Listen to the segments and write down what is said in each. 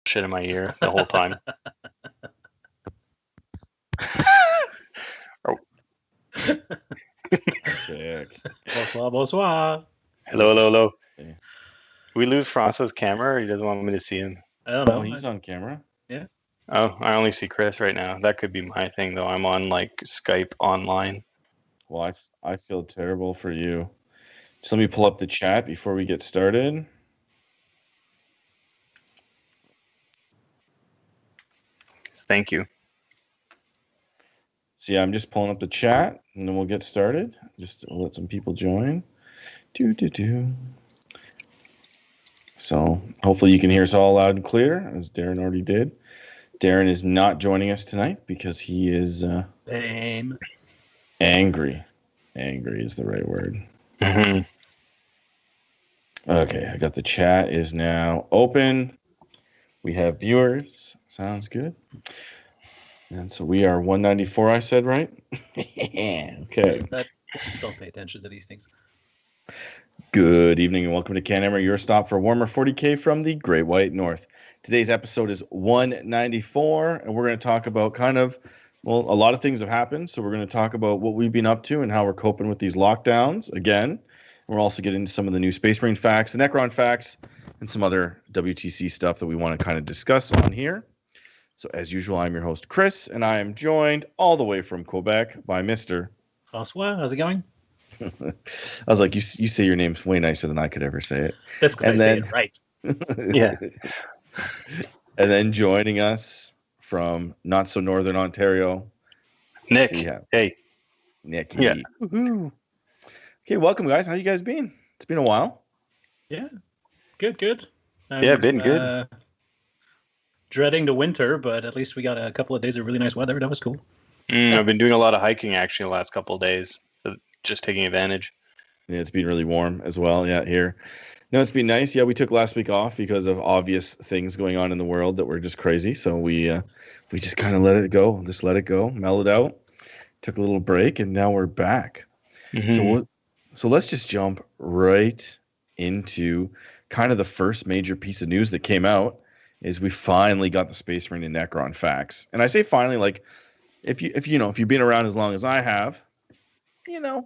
shit in my ear the whole time. Check. Bonsoir, bonsoir. Hello. We lose Francois's camera, or he doesn't want me to see him? I don't know. Oh, he's on camera. Yeah. Oh, I only see Chris right now. That could be my thing, though. I'm on like Skype online. Well, I feel terrible for you. Just let me pull up the chat before we get started. Thank you. So yeah, I'm just pulling up the chat, and then we'll get started. Just let some people join. So hopefully you can hear us all loud and clear, as Darren already did. Darren is not joining us tonight because he is angry. Angry is the right word. Mm-hmm. Okay, I got the chat is now open. We have viewers. Sounds good. And so we are 194, I said, right? Okay. Don't pay attention to these things. Good evening and welcome to CanHammer, your stop for warmer 40K from the Great White North. Today's episode is 194, and we're going to talk about a lot of things have happened. So we're going to talk about what we've been up to and how we're coping with these lockdowns again. We're also getting into some of the new Space Marine facts, the Necron facts, and some other WTC stuff that we want to kind of discuss on here. So as usual, I'm your host, Chris, and I am joined all the way from Quebec by Mr. Francois. How's it going? I was like, you say your name's way nicer than I could ever say it. That's because I say it right. Yeah. And then joining us from not so northern Ontario, Nick. Hey. Nick. Yeah. Woo-hoo. Okay, welcome guys. How you guys been? It's been a while. Yeah. Good. Been good. Dreading the winter, but at least we got a couple of days of really nice weather. That was cool. I've been doing a lot of hiking actually the last couple of days. Just taking advantage. Yeah, it's been really warm as well. Yeah, here. No, it's been nice. Yeah, we took last week off because of obvious things going on in the world that were just crazy. So we just kind of let it go. Just let it go, mellowed out. Took a little break, and now we're back. Mm-hmm. So let's just jump right into kind of the first major piece of news that came out is we finally got the Space Marine and Necron facts. And I say finally, like if you've been around as long as I have, a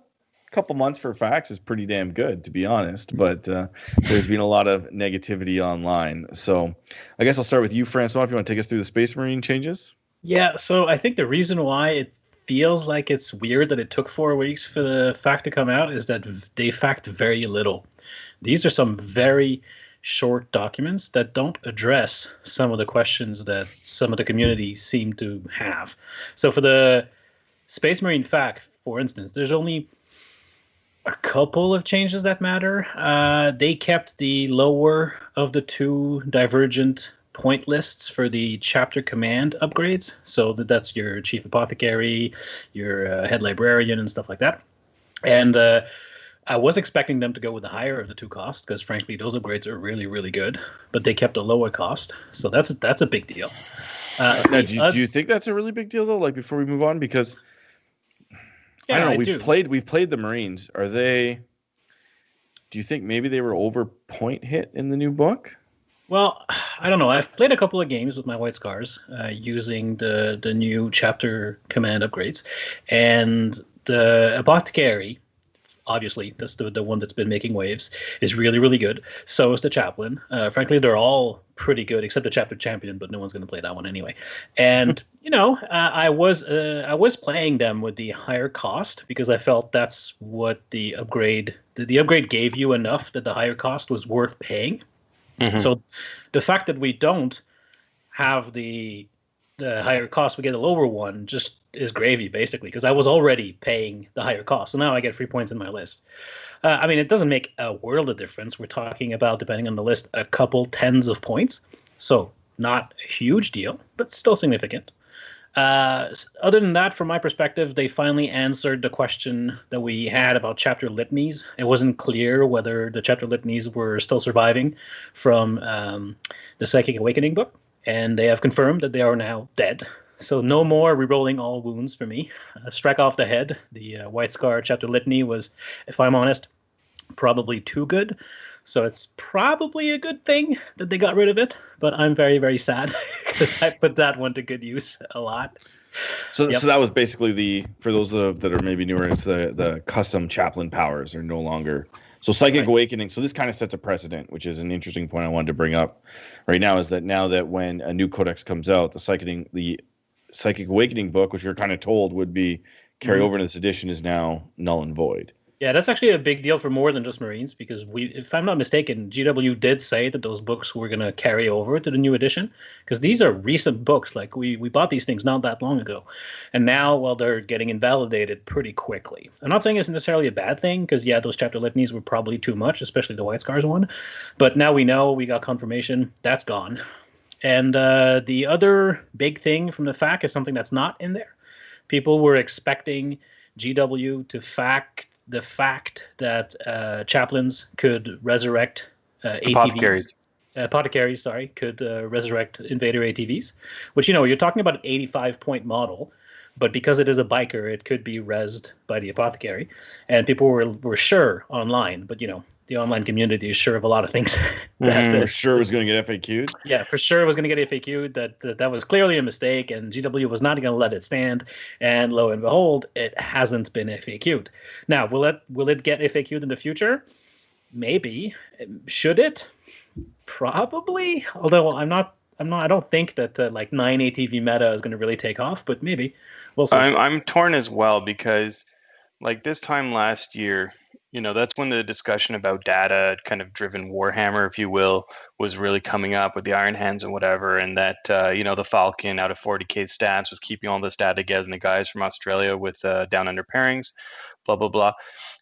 couple months for facts is pretty damn good, to be honest. But there's been a lot of negativity online. So I guess I'll start with you, Francois, if you want to take us through the Space Marine changes. Yeah, so I think the reason why it feels like it's weird that it took 4 weeks for the fact to come out is that they fact very little. These are some very short documents that don't address some of the questions that some of the community seem to have. So for the Space Marine fact, for instance, there's only a couple of changes that matter. They kept the lower of the two divergent point lists for the chapter command upgrades. So that's your chief apothecary, your head librarian, and stuff like that. And I was expecting them to go with the higher of the two costs because, frankly, those upgrades are really, really good. But they kept a lower cost, so that's a big deal. Now, do you think that's a really big deal though? Like before we move on, because I don't know. We've played the Marines. Are they? Do you think maybe they were over point hit in the new book? Well, I don't know. I've played a couple of games with my White Scars using the new chapter command upgrades, and the apothecary, obviously that's the one that's been making waves, is really, really good. So is the chaplain. Frankly, they're all pretty good except the chapter champion, but no one's going to play that one anyway. And I was playing them with the higher cost because I felt that's what the upgrade gave you enough that the higher cost was worth paying. Mm-hmm. So the fact that we don't have the higher cost, we get a lower one, just is gravy, basically, because I was already paying the higher cost. So now I get 3 points in my list. It doesn't make a world of difference. We're talking about, depending on the list, a couple tens of points. So not a huge deal, but still significant. Other than that, from my perspective, they finally answered the question that we had about chapter litanies. It wasn't clear whether the chapter litanies were still surviving from the Psychic Awakening book, and they have confirmed that they are now dead. So no more rerolling all wounds for me. Strike off the head. The White Scar chapter litany was, if I'm honest, probably too good. So it's probably a good thing that they got rid of it. But I'm very, very sad because I put that one to good use a lot. So, Yep. so that was basically for those that are maybe newer. It's the custom chaplain powers are no longer. So psychic awakening. So this kind of sets a precedent, which is an interesting point I wanted to bring up right now. Is that now that when a new codex comes out, the psychic awakening book, which you're kind of told would be carry over in this edition, is now null and void. Yeah, that's actually a big deal for more than just Marines, because if I'm not mistaken, GW did say that those books were going to carry over to the new edition, because these are recent books. Like we bought these things not that long ago, and now, well, they're getting invalidated pretty quickly. I'm not saying it's necessarily a bad thing, because yeah, those chapter litanies were probably too much, especially the White Scars one. But now we know, we got confirmation that's gone. And the other big thing from the FAQ is something that's not in there. People were expecting GW to the fact that chaplains could resurrect ATVs. Apothecaries, sorry, could resurrect invader ATVs, which, you're talking about an 85-point model, but because it is a biker, it could be rezzed by the apothecary. And people were sure online, but, the online community is sure of a lot of things. For sure was going to get FAQ'd? Yeah, for sure was going to get FAQ'd. That was clearly a mistake, and GW was not going to let it stand. And lo and behold, it hasn't been FAQ'd. Now, will it get FAQ'd in the future? Maybe. Should it? Probably. Although I don't think that 9 ATV meta is going to really take off, but maybe. We'll see. I'm torn as well, because like this time last year, that's when the discussion about data kind of driven Warhammer, if you will, was really coming up with the Iron Hands and whatever. And that, the Falcon out of 40K stats was keeping all this data together, and the guys from Australia with down under pairings, blah, blah, blah.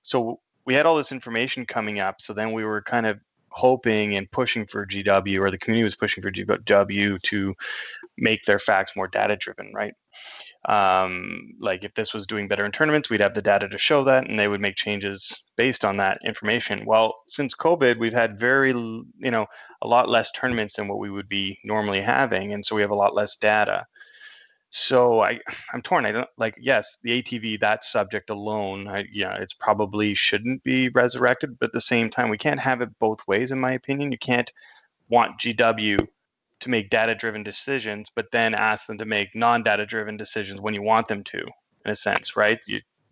So we had all this information coming up. So then we were kind of hoping and pushing for GW, or the community was pushing for GW to make their facts more data driven, right? Like if this was doing better in tournaments, we'd have the data to show that, and they would make changes based on that information. Well, since COVID, we've had a lot less tournaments than what we would be normally having, and so we have a lot less data. So I'm torn. I don't yes, the ATV, that subject alone, it's probably shouldn't be resurrected, but at the same time, we can't have it both ways, in my opinion. You can't want GW to make data-driven decisions, but then ask them to make non-data-driven decisions when you want them to, in a sense, right?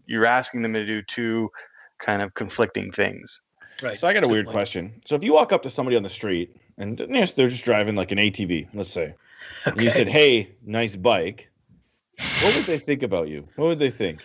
You're asking them to do two kind of conflicting things. Right. So I got a weird question. So if you walk up to somebody on the street and they're just driving like an ATV, let's say, and you said, "Hey, nice bike," what would they think about you? What would they think?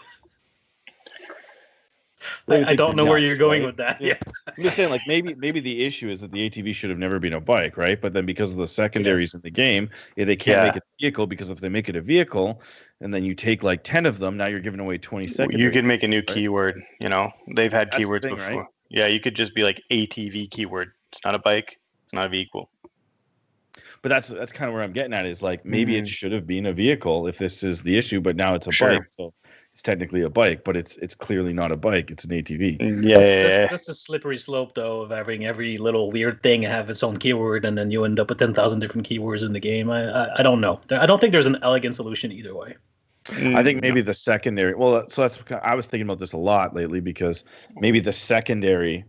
I don't know where you're going with that. Yeah. I'm just saying, maybe the issue is that the ATV should have never been a bike, right? But then because of the secondaries in the game, they can't make it a vehicle, because if they make it a vehicle and then you take 10 of them, now you're giving away 20 secondaries. You could make a new keyword. They've had keywords before. Right? Yeah, you could just be like ATV keyword. It's not a bike. It's not a vehicle. But that's kind of where I'm getting at, is maybe it should have been a vehicle if this is the issue, but now it's a bike, so it's technically a bike, but it's clearly not a bike. It's an ATV. Yeah. That's a slippery slope, though, of having every little weird thing have its own keyword, and then you end up with 10,000 different keywords in the game. I don't know. I don't think there's an elegant solution either way. I think maybe the secondary. Well, so I was thinking about this a lot lately, because maybe the secondary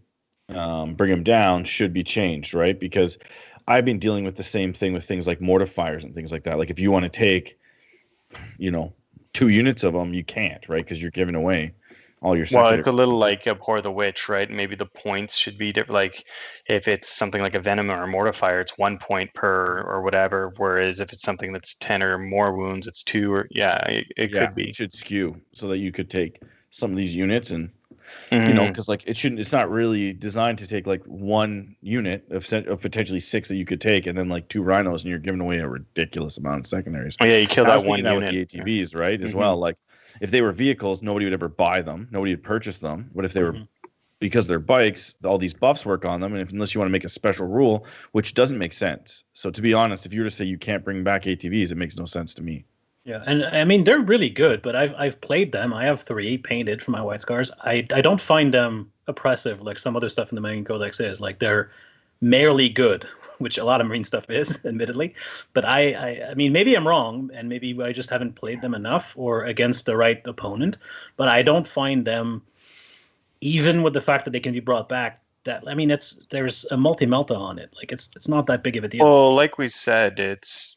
bring them down should be changed, right? Because I've been dealing with the same thing with things like mortifiers and things like that. Like if you want to take, 2 units of them, you can't, right? Because you're giving away all your secondary. Well, it's a little like Abhor the Witch, right? Maybe the points should be different. Like if it's something like a Venom or a Mortifier, it's 1 point per or whatever. Whereas if it's something that's 10 or more wounds, it's 2 or it could be. It should skew so that you could take some of these units and because it's not really designed to take 1 unit of potentially 6 that you could take, and then 2 rhinos, and you're giving away a ridiculous amount of secondaries. Oh yeah, you kill that 1 unit. With the ATVs, right? As well, if they were vehicles, nobody would ever buy them, nobody would purchase them. But if they were, because they're bikes, all these buffs work on them, and unless you want to make a special rule, which doesn't make sense. So to be honest, if you were to say you can't bring back ATVs, it makes no sense to me. Yeah, and I mean they're really good, but I've played them. I have 3 painted for my White Scars. I don't find them oppressive like some other stuff in the main codex is. They're merely good, which a lot of Marine stuff is, admittedly. But I mean maybe I'm wrong, and maybe I just haven't played them enough or against the right opponent. But I don't find them even with the fact that they can be brought back, there's a multi-melta on it. Like it's not that big of a deal. Well, like we said, it's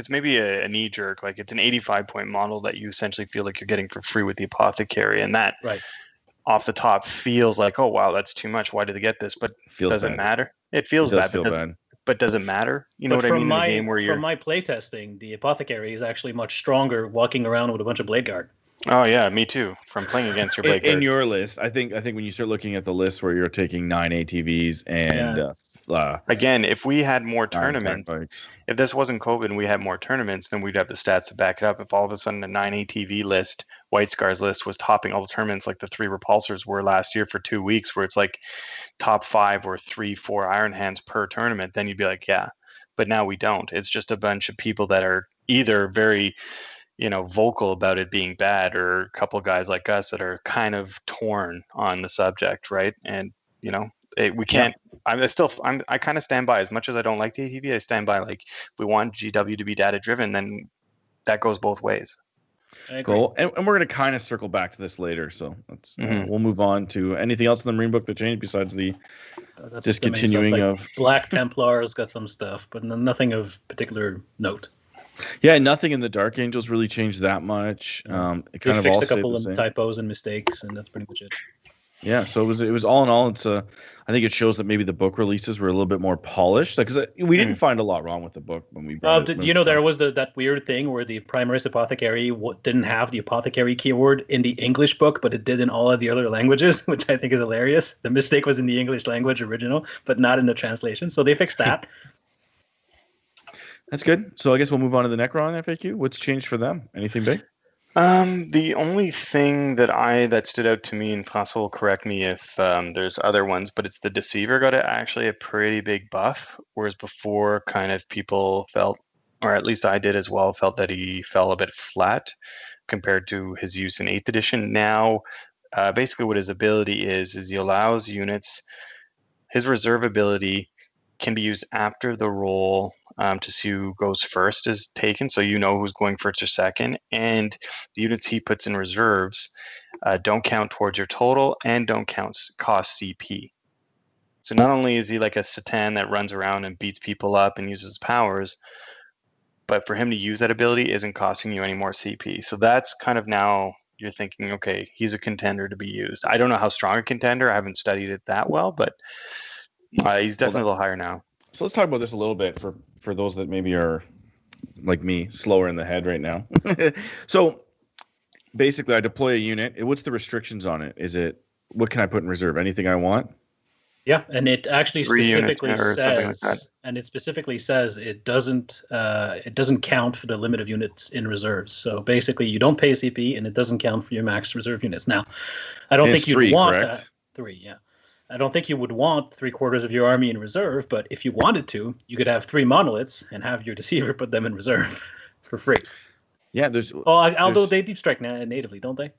maybe a knee jerk. Like it's an 85-point model that you essentially feel like you're getting for free with the apothecary, and that Right. off the top feels like, oh wow, that's too much. Why did they get this? But Feels does it bad. matter? It It feels does bad, feel bad. but does it matter? You know But what I mean? In a game where from you're my playtesting, the apothecary is actually much stronger walking around with a bunch of blade guard. oh yeah, me too. From playing against your Blade In Guard. your list, I think when you start looking at the list where you're taking 9 ATVs and Yeah. Again, if we had more 9 attack tournaments, bikes. if this wasn't COVID and we had more tournaments, then we'd have the stats to back it up. If all of a sudden a 9 ATV list, White Scars list was topping all the tournaments like the 3 repulsors were last year for 2 weeks, where it's like top 5 or 3, 4 Iron Hands per tournament, then you'd be like, yeah. But now we don't. It's just a bunch of people that are either very vocal about it being bad, or a couple of guys like us that are kind of torn on the subject, right? And we Yeah. can't. I kind of stand by, as much as I don't like the ATV. I stand by, like, if we want GW to be data driven, then that goes both ways. I agree. Cool. And we're going to kind of circle back to this later. So let's Mhm. we'll move on to anything else in the Marine book that changed besides the That's the main stuff. discontinuing Like of. Black Templars got some stuff, but nothing of particular note. Yeah, nothing in the Dark Angels really changed that much. It They kind of fixed all a stayed couple the of same. typos and mistakes, and that's pretty much it. Yeah, so it was all in all. It's I think it shows that maybe the book releases were a little bit more polished, because we didn't find a lot wrong with the book when we brought it. There was that weird thing where the Primaris Apothecary didn't have the apothecary keyword in the English book, but it did in all of the other languages, which I think is hilarious. The mistake was in the English language original, but not in the translation. So they fixed that. That's good. So I guess we'll move on to the Necron FAQ. What's changed for them? Anything big? The only thing that stood out to me, and Francois will correct me if there's other ones, but it's the Deceiver got actually a pretty big buff, whereas before kind of people felt, or at least I did as well, felt that he fell a bit flat compared to his use in 8th edition. Now, basically what his ability is he allows units, his reserve ability can be used after the roll to see who goes first is taken, so you know who's going first or second, and the units he puts in reserves don't count towards your total and don't cost CP. So not only is he like a Satan that runs around and beats people up and uses powers, but for him to use that ability isn't costing you any more CP. So that's kind of, now you're thinking, okay, he's a contender to be used. I don't know how strong a contender. I haven't studied it that well, but he's definitely a little higher now. So let's talk about this a little bit for those that maybe are like me, slower in the head right now. So basically, I deploy a unit. What's the restrictions on it? Is it, what can I put in reserve? Anything I want? Yeah, and it actually 3 units specifically or something like that. says, it doesn't count for the limit of units in reserves. So basically, you don't pay CP, and it doesn't count for your max reserve units. Now, I don't And think it's you'd 3, want correct? 3. Yeah, I don't think you would want 3/4 of your army in reserve, but if you wanted to, you could have 3 monoliths and have your deceiver put them in reserve for free. Yeah, there's. Although they deep strike natively, don't they?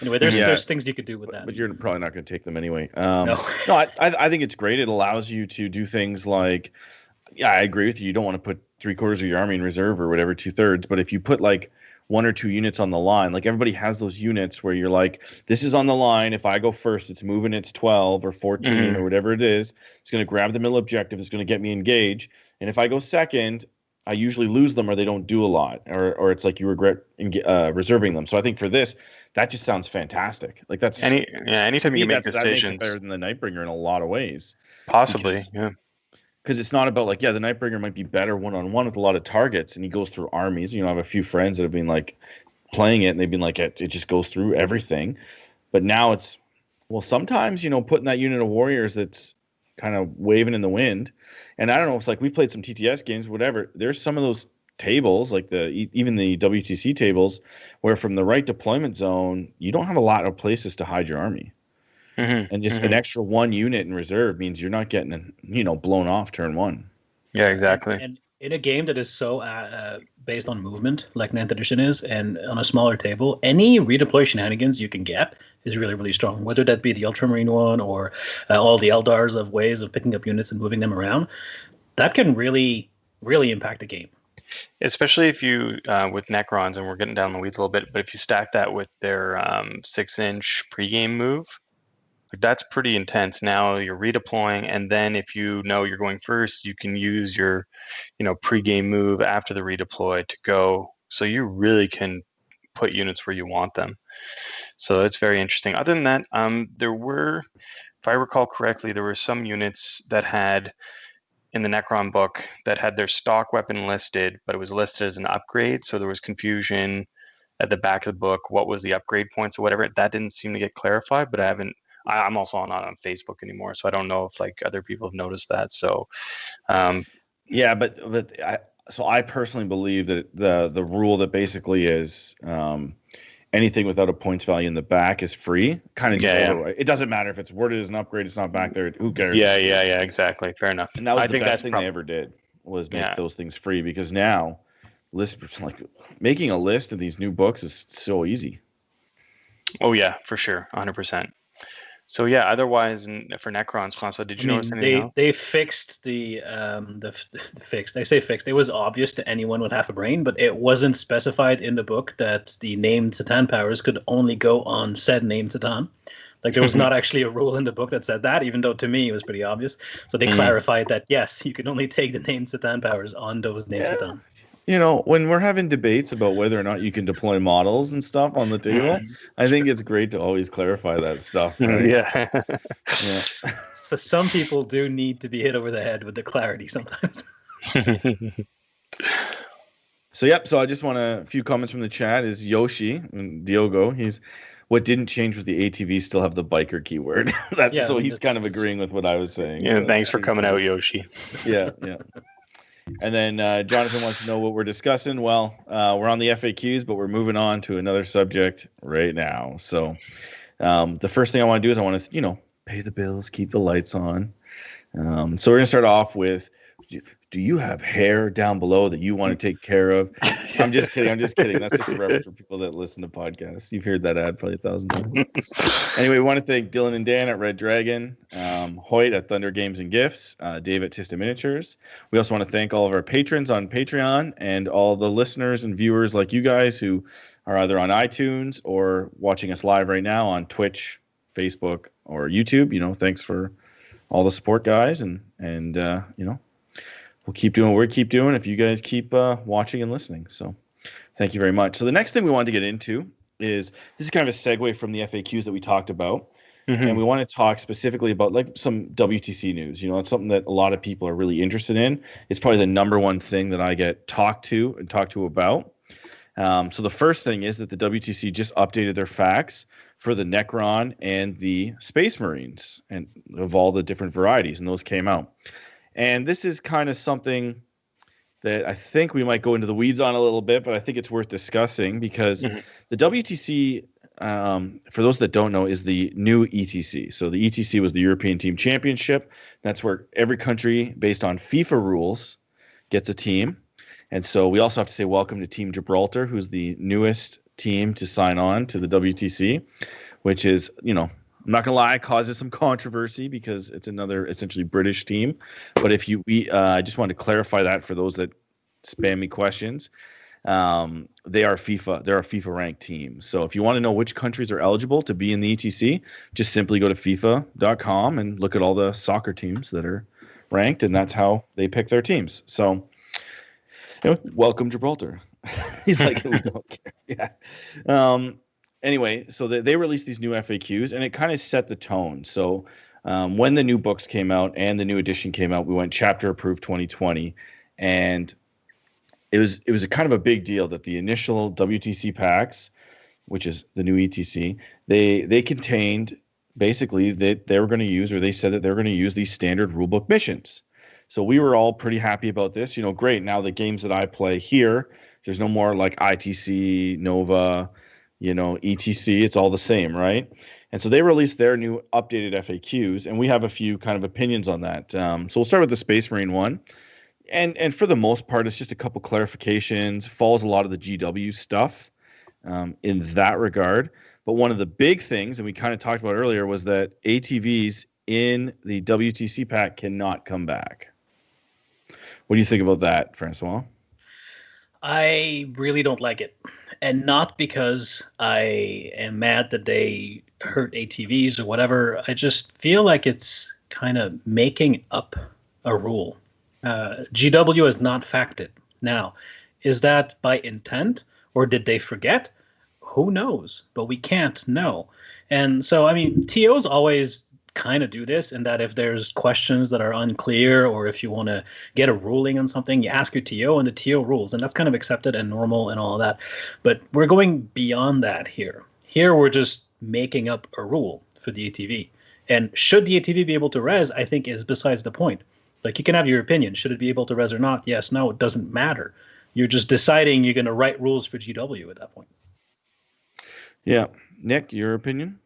Anyway, there's things you could do with that. But you're probably not going to take them anyway. No. No, I think it's great. It allows you to do things like, yeah, I agree with you. You don't want to put 3/4 of your army in reserve or whatever, 2/3. But if you put like 1 or 2 units on the line, like everybody has those units where you're like, this is on the line. If I go first, it's moving its 12 or 14 or whatever it is. It's going to grab the middle objective. It's going to get me engaged. And if I go second, I usually lose them, or they don't do a lot, or it's like you regret reserving them. So I think for this, that just sounds fantastic. Like that's anytime you can make decisions, that makes it better than the Nightbringer in a lot of ways. Possibly, Because it's not about like, yeah, the Nightbringer might be better one-on-one with a lot of targets, and he goes through armies. I have a few friends that have been like playing it, and they've been like, it just goes through everything. But now it's, well, sometimes putting that unit of warriors that's kind of waving in the wind. And I don't know, it's like we played some TTS games, whatever. There's some of those tables, like even the WTC tables, where from the right deployment zone, you don't have a lot of places to hide your army. And just an extra 1 unit in reserve means you're not getting blown off turn 1. Yeah, exactly. And in a game that is so based on movement, like 9th edition is, and on a smaller table, any redeploy shenanigans you can get is really, really strong. Whether that be the Ultramarine one or all the Eldars of ways of picking up units and moving them around, that can really, really impact the game. Especially if you, with Necrons, and we're getting down the weeds a little bit, but if you stack that with their 6-inch pregame move, Like that's pretty intense. Now you're redeploying, and then if you know you're going first, you can use your, pre-game move after the redeploy to go. So you really can put units where you want them. So it's very interesting. Other than that, there were, if I recall correctly, there were some units that had in the Necron book that had their stock weapon listed, but it was listed as an upgrade. So there was confusion at the back of the book. What was the upgrade points or whatever? That didn't seem to get clarified, but I'm also not on Facebook anymore, so I don't know if like other people have noticed that. So, yeah, so I personally believe that the rule that basically is anything without a points value in the back is free. Kind of just yeah. It doesn't matter if it's worded as an upgrade; it's not back there. Who cares? Yeah, exactly. Fair enough. And that was I the think best that's thing they ever did, was make yeah. those things free, because now like making a list of these new books is so easy. Oh yeah, for sure, 100%. So yeah, otherwise, for Necrons, Claudia, did you notice anything else? They fixed the fixed. I say fixed. It was obvious to anyone with half a brain, but it wasn't specified in the book that the named Satan powers could only go on said named Satan. Like there was not actually a rule in the book that said that, even though to me it was pretty obvious. So they clarified that yes, you can only take the named Satan powers on those named Satan. When we're having debates about whether or not you can deploy models and stuff on the table, I think it's great to always clarify that stuff, right? Yeah. Yeah. So some people do need to be hit over the head with the clarity sometimes. So I just want a few comments from the chat. Is Yoshi and Diogo? What didn't change was the ATV still have the biker keyword. So he's kind of agreeing with what I was saying. Yeah, so thanks for coming out, Yoshi. Yeah. And then Jonathan wants to know what we're discussing. Well, we're on the FAQs, but we're moving on to another subject right now. So the first thing I want to do is I want to, pay the bills, keep the lights on. So we're going to start off with, do you have hair down below that you want to take care of? I'm just kidding. That's just a reference for people that listen to podcasts. You've heard that ad probably 1,000 times. Anyway, we want to thank Dylan and Dan at Red Dragon, Hoyt at Thunder Games and Gifts, Dave at Tista Miniatures. We also want to thank all of our patrons on Patreon and all the listeners and viewers like you guys who are either on iTunes or watching us live right now on Twitch, Facebook, or YouTube. Thanks for all the support, guys, and we'll keep doing what we keep doing if you guys keep watching and listening. So thank you very much. So the next thing we wanted to get into is, this is kind of a segue from the FAQs that we talked about. And we want to talk specifically about like some WTC news. It's something that a lot of people are really interested in. It's probably the number one thing that I get talked to about. So the first thing is that the WTC just updated their facts for the Necron and the Space Marines, and of all the different varieties, and those came out. And this is kind of something that I think we might go into the weeds on a little bit, but I think it's worth discussing because the WTC, for those that don't know, is the new ETC. So the ETC was the European Team Championship. That's where every country, based on FIFA rules, gets a team. And so we also have to say welcome to Team Gibraltar, who's the newest team to sign on to the WTC, which is, I'm not going to lie, causes some controversy because it's another essentially British team. But I just wanted to clarify that for those that spam me questions. They're a FIFA ranked team. So if you want to know which countries are eligible to be in the ETC, just simply go to FIFA.com and look at all the soccer teams that are ranked, and that's how they pick their teams. So welcome Gibraltar. He's like, we don't care. Yeah. Anyway, so they released these new FAQs, and it kind of set the tone. So when the new books came out and the new edition came out, we went chapter approved 2020, and it was a kind of a big deal that the initial WTC packs, which is the new ETC, they contained basically that they were going to use, or they said that they were going to use these standard rulebook missions. So we were all pretty happy about this. Great. Now the games that I play here, there's no more like ITC, Nova, ETC. It's all the same, right? And so they released their new updated FAQs, and we have a few kind of opinions on that. So we'll start with the Space Marine one. And for the most part, it's just a couple clarifications, follows a lot of the GW stuff in that regard. But one of the big things, and we kind of talked about earlier, was that ATVs in the WTC pack cannot come back. What do you think about that, Francois? I really don't like it. And not because I am mad that they hurt ATVs or whatever. I just feel like it's kind of making up a rule. GW has not facted. Now, is that by intent or did they forget? Who knows? But we can't know. And so, I mean, TOs always kind of do this in that if there's questions that are unclear or if you want to get a ruling on something, you ask your TO and the TO rules. And that's kind of accepted and normal and all of that. But we're going beyond that here. Here, we're just making up a rule for the ATV. And should the ATV be able to res, I think is besides the point. Like, you can have your opinion. Should it be able to res or not? Yes, no, it doesn't matter. You're just deciding you're going to write rules for GW at that point. Yeah. Nick, your opinion?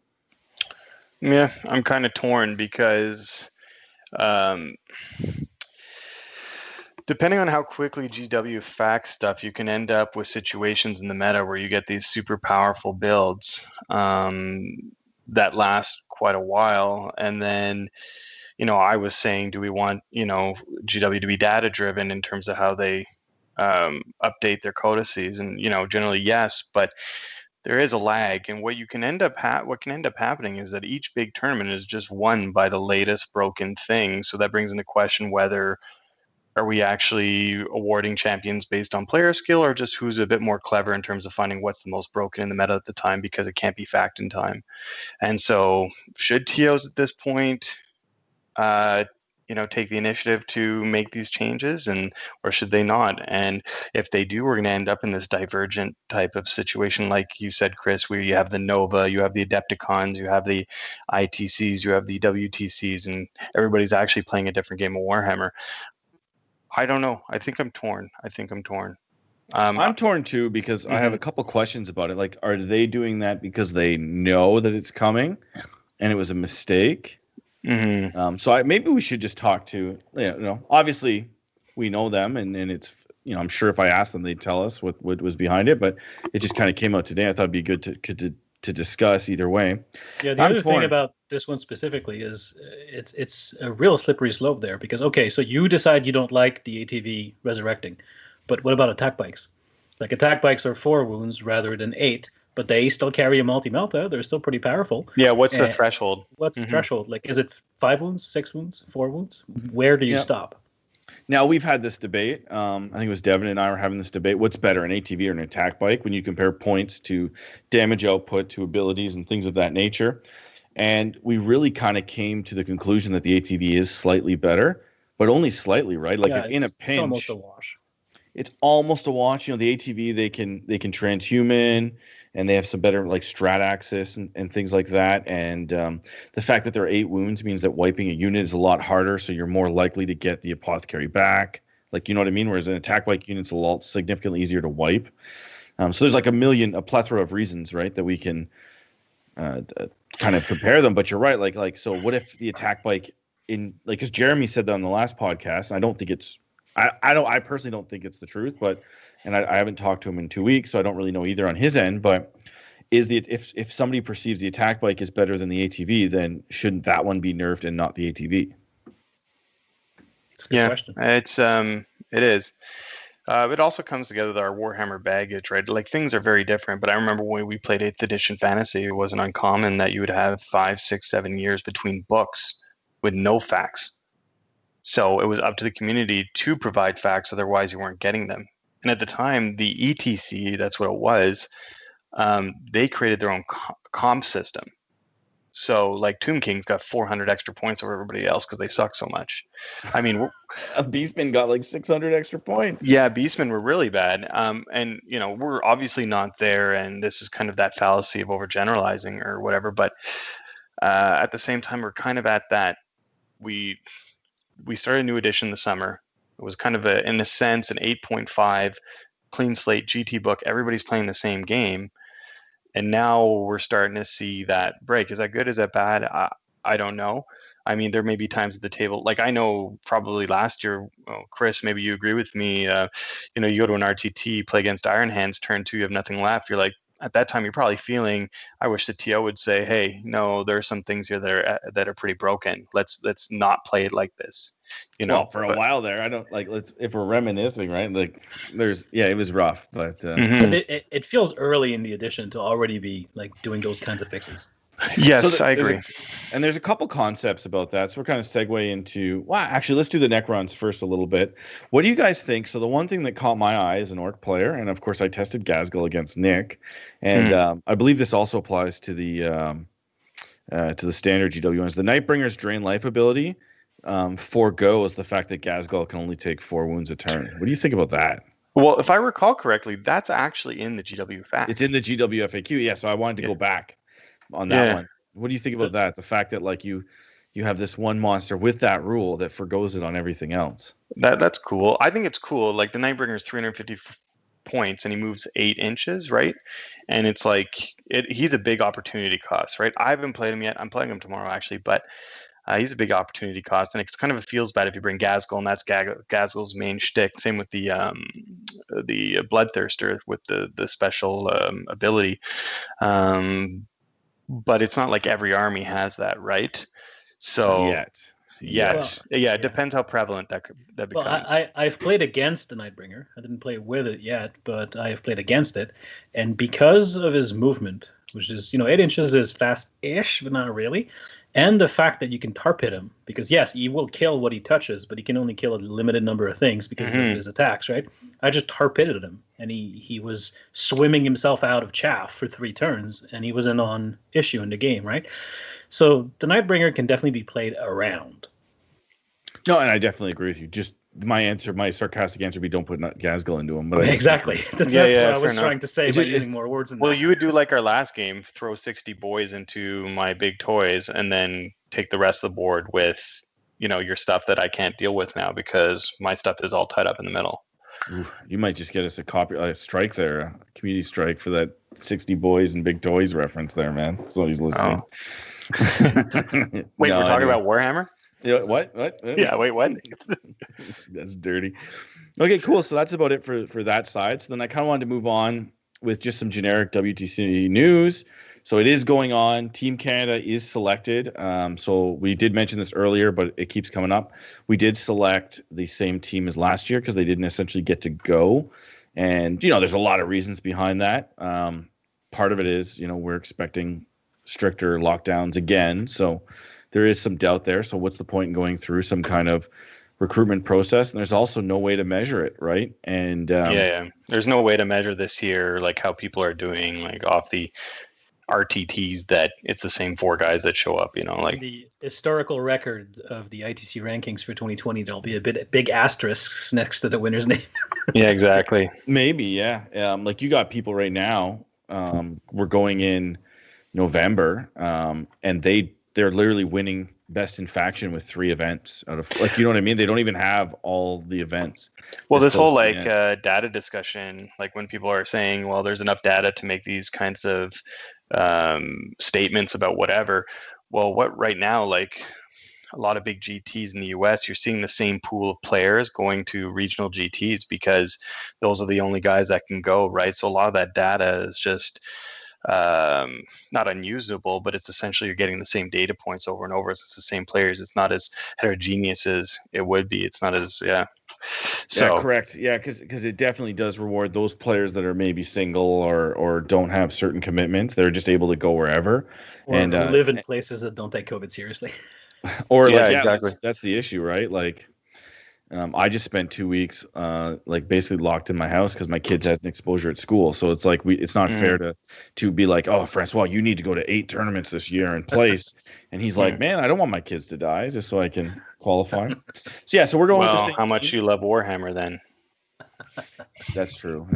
Yeah, I'm kind of torn because depending on how quickly GW facts stuff, you can end up with situations in the meta where you get these super powerful builds that last quite a while. And then, I was saying, do we want, GW to be data driven in terms of how they update their codices? And, generally, yes, but there is a lag. And what you can end up what can end up happening is that each big tournament is just won by the latest broken thing. So that brings into question whether are we actually awarding champions based on player skill or just who's a bit more clever in terms of finding what's the most broken in the meta at the time because it can't be fact in time. And so should TOs at this point take the initiative to make these changes, or should they not? And if they do, we're going to end up in this divergent type of situation, like you said, Chris, where you have the Nova, you have the Adepticons, you have the ITCs, you have the WTCs, and everybody's actually playing a different game of Warhammer. I don't know. I think I'm torn. I'm torn too because I have a couple questions about it. Like, are they doing that because they know that it's coming and it was a mistake? So maybe we should just talk to, obviously we know them and it's, I'm sure if I asked them, they'd tell us what was behind it, but it just kind of came out today. I thought it'd be good to discuss either way. Yeah, the other thing about this one specifically is it's a real slippery slope there because, okay, so you decide you don't like the ATV resurrecting, but what about attack bikes? Like, attack bikes are 4 wounds rather than 8, but they still carry a multi-melta. They're still pretty powerful. Yeah, what's the threshold? What's the threshold? Like, is it 5 wounds, 6 wounds, 4 wounds? Where do you stop? Now, we've had this debate. I think it was Devin and I were having this debate. What's better, an ATV or an attack bike when you compare points to damage output, to abilities and things of that nature? And we really kind of came to the conclusion that the ATV is slightly better, but only slightly, right? Like, if in a pinch, it's almost a wash. It's almost a wash. The ATV, they can transhuman, and they have some better like strat access and things like that. And the fact that they're 8 wounds means that wiping a unit is a lot harder, so you're more likely to get the apothecary back. Like, you know what I mean? Whereas an attack bike unit's a lot significantly easier to wipe. So there's like a plethora of reasons, right, that we can kind of compare them. But you're right. Like so what if the attack bike because Jeremy said that on the last podcast, and I don't think it's I personally don't think it's the truth, but I haven't talked to him in 2 weeks, so I don't really know either on his end. But if somebody perceives the attack bike is better than the ATV, then shouldn't that one be nerfed and not the ATV? It's a good question. It is. It also comes together with our Warhammer baggage, right? Like, things are very different. But I remember when we played 8th edition fantasy, it wasn't uncommon that you would have 5, 6, 7 years between books with no facts. So it was up to the community to provide facts, otherwise you weren't getting them. And at the time, the ETC, that's what it was, they created their own comp system. So, like, Tomb King's got 400 extra points over everybody else because they suck so much. I mean, a Beastman got like 600 extra points. Yeah, Beastmen were really bad. And, we're obviously not there, and this is kind of that fallacy of overgeneralizing or whatever. But at the same time, we're kind of at that. We started a new edition this summer. It was kind of in a sense, an 8.5 clean slate GT book. Everybody's playing the same game. And now we're starting to see that break. Is that good? Is that bad? I don't know. I mean, there may be times at the table, like I know probably last year, Chris, maybe you agree with me. You go to an RTT, play against Iron Hands, turn 2, you have nothing left. You're like, at that time you're probably feeling, I wish the TO would say, hey, no, there are some things here that are pretty broken. Let's not play it like this, Well, for a while there, I don't like. If we're reminiscing, right? Like, it was rough, but But it feels early in the edition to already be like doing those kinds of fixes. Yes, so I agree. There's a couple concepts about that. So we're kind of segue into, well, actually, let's do the Necrons first a little bit. What do you guys think? So the one thing that caught my eye as an Orc player, and of course I tested Gazgal against Nick, and I believe this also applies to the standard GW1s. The Nightbringer's Drain Life ability forgoes the fact that Gazgal can only take 4 wounds a turn. What do you think about that? Well, if I recall correctly, that's actually in the GW fact. It's in the GW FAQ, yeah. So I wanted to go back on that one. What do you think about that? The fact that like you have this one monster with that rule that forgoes it on everything else. That's cool. I think it's cool. Like the Nightbringer is 350 points and he moves 8 inches, right? And it's like he's a big opportunity cost, right? I haven't played him yet. I'm playing him tomorrow actually, but he's a big opportunity cost, and it's kind of feels bad if you bring Gazgal, and that's Gazgal's main shtick. Same with the Bloodthirster with the special ability. But it's not like every army has that, right? So it depends how prevalent that becomes. Well, I've played against the Nightbringer. I didn't play with it yet, but I have played against it, and because of his movement, which is 8 inches is fast-ish, but not really, and the fact that you can tar pit him, because yes, he will kill what he touches, but he can only kill a limited number of things because of his attacks, right? I just tar pitted him, and he was swimming himself out of chaff for 3 turns, and he was a non-issue in the game, right? So the Nightbringer can definitely be played around. No, and I definitely agree with you. Just my sarcastic answer would be don't put Gazgal into him. But exactly. That's what I was trying to say by using more words than that. Well, you would do like our last game, throw 60 boys into my big toys, and then take the rest of the board with, your stuff that I can't deal with now because my stuff is all tied up in the middle. Ooh, you might just get us a strike there, a community strike for that 60 boys and big toys reference there, man. So he's listening. Oh. Wait, we're talking about Warhammer? Yeah, what? Yeah, wait, what? That's dirty. Okay, cool. So that's about it for that side. So then I kind of wanted to move on with just some generic WTC news. So it is going on. Team Canada is selected. So we did mention this earlier, but it keeps coming up. We did select the same team as last year because they didn't essentially get to go. And, there's a lot of reasons behind that. Part of it is, we're expecting stricter lockdowns again. So there is some doubt there. So what's the point in going through some kind of recruitment process? And there's also no way to measure it, right? And there's no way to measure this year, like how people are doing, like off the RTTs, that it's the same 4 guys that show up. Like the historical record of the ITC rankings for 2020. There'll be a big asterisks next to the winner's name. Yeah, exactly. Maybe, yeah. Like you got people right now. We're going in November, and they're literally winning best in faction with 3 events out of, like, you know what I mean? They don't even have all the events. Well, this whole data discussion, like when people are saying, well, there's enough data to make these kinds of statements about whatever. Well, what right now, like a lot of big GTs in the US, you're seeing the same pool of players going to regional GTs because those are the only guys that can go, right? So a lot of that data is just not unusable, but it's essentially you're getting the same data points over and over. It's the same players. It's not as heterogeneous as it would be. It's not as So yeah, correct. Yeah, because it definitely does reward those players that are maybe single or don't have certain commitments. They're just able to go wherever and live in places that don't take COVID seriously. Or exactly. That's the issue, right? Like. I just spent 2 weeks, like basically locked in my house because my kids had an exposure at school. So it's like it's not fair to be like, oh, Francois, you need to go to 8 tournaments this year and place. And he's like, man, I don't want my kids to die just so I can qualify. So we're going with the same how much do you love Warhammer then? That's true.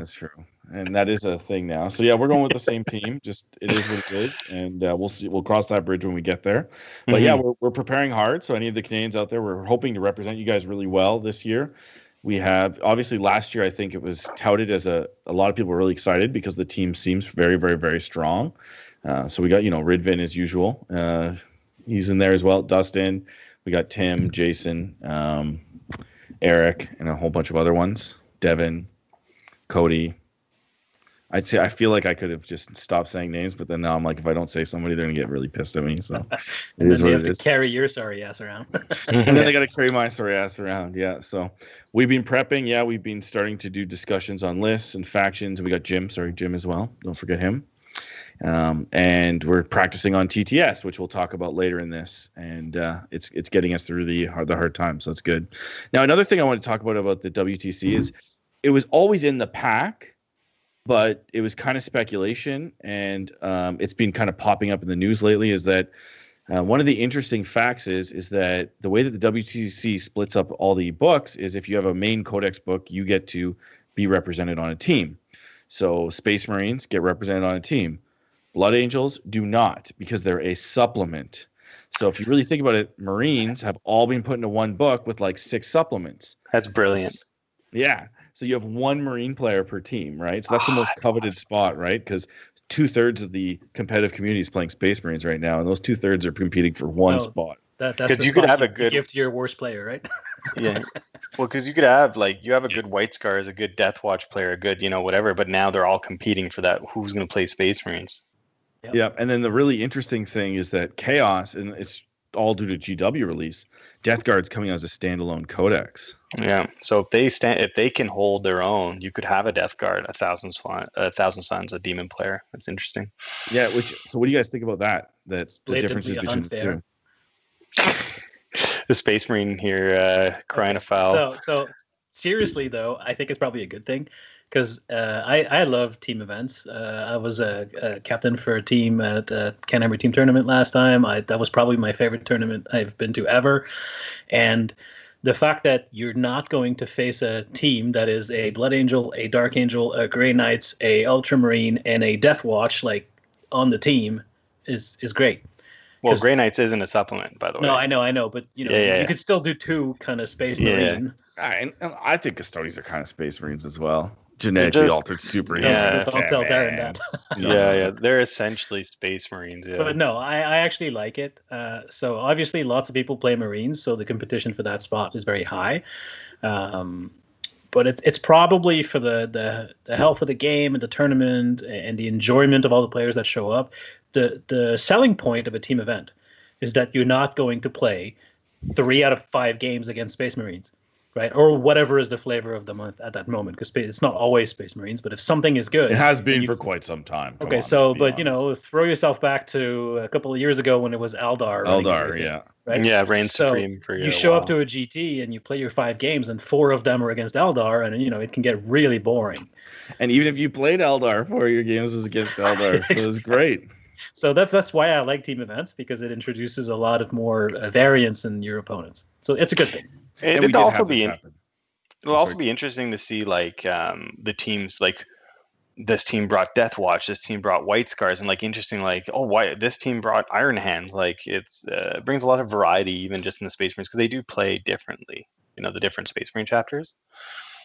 And that is a thing now. So we're going with the same team. Just it is what it is, and we'll see. We'll cross that bridge when we get there. But we're preparing hard. So any of the Canadians out there, we're hoping to represent you guys really well this year. We have obviously last year. I think it was touted as a lot of people were really excited because the team seems very, very, very strong. So we got Ridvin as usual. He's in there as well. Dustin. We got Tim, Jason, Eric, and a whole bunch of other ones. Devin, Cody. I'd say I feel like I could have just stopped saying names, but then now I'm like, if I don't say somebody, they're gonna get really pissed at me. So it And is then they what have it to is. carry your sorry ass around. And then they got to carry my sorry ass around. Yeah. So we've been prepping. Yeah, we've been starting to do discussions on lists and factions. We got Jim as well. Don't forget him. And we're practicing on TTS, which we'll talk about later in this. And it's getting us through the hard times. So that's good. Now, another thing I want to talk about the WTC is it was always in the pack, but it was kind of speculation. And it's been kind of popping up in the news lately is that one of the interesting facts is that the way that the WTC splits up all the books is if you have a main codex book, you get to be represented on a team. So Space Marines get represented on a team. Blood Angels do not because they're a supplement. So if you really think about it, Marines have all been put into one book with like 6 supplements. That's brilliant. Yeah. So you have 1 Marine player per team, right? So that's the most coveted spot, right? Because 2/3 of the competitive community is playing Space Marines right now, and those 2/3 are competing for one spot. That's because the you could spot have a you good give to your worst player, right? yeah. Well, because you could have you have a good White Scars, a good Death Watch player, a good whatever, but now they're all competing for that. Who's going to play Space Marines? Yep. Yeah, and then the really interesting thing is that Chaos, and it's all due to GW release, Death Guard's coming out as a standalone codex. Yeah. So if they can hold their own, you could have a Death Guard, a Thousand Suns, a Demon player. That's interesting. Yeah. So what do you guys think about that? That's the differences Blatantly between the unfair. two. The Space Marine here crying a foul. So seriously though, I think it's probably a good thing because I love team events. I was a captain for a team at the CanHammer team tournament last time. That was probably my favorite tournament I've been to ever, and the fact that you're not going to face a team that is a Blood Angel, a Dark Angel, a Grey Knights, a Ultramarine, and a Death Watch on the team is great. Well, Grey Knights isn't a supplement, by the way. No, I know, but you could still do 2 kind of Space Marine. And I think Custodians are kind of Space Marines as well. Genetically altered super. Don't tell Darren that. Yeah, they're essentially Space Marines. Yeah. But no, I actually like it. So obviously, lots of people play Marines, so the competition for that spot is very high. But it's probably for the health of the game and the tournament and the enjoyment of all the players that show up. The selling point of a team event is that you're not going to play 3 out of 5 games against Space Marines, right? Or whatever is the flavor of the month at that moment, because it's not always Space Marines. But if something is good, it has been for quite some time. Okay, so but throw yourself back to a couple of years ago when it was Eldar. Right? Yeah, Reign Supreme for you show up to a GT and you play your 5 games, and 4 of them are against Eldar, and it can get really boring. And even if you played Eldar, 4 of your games is against Eldar, so it's great. So that's why I like team events, because it introduces a lot of more variance in your opponents. So it's a good thing. It'll also be interesting to see the teams this team brought Death Watch, this team brought White Scars, and why this team brought Iron Hands. It brings a lot of variety even just in the Space Marines because they do play differently. The different Space Marine chapters.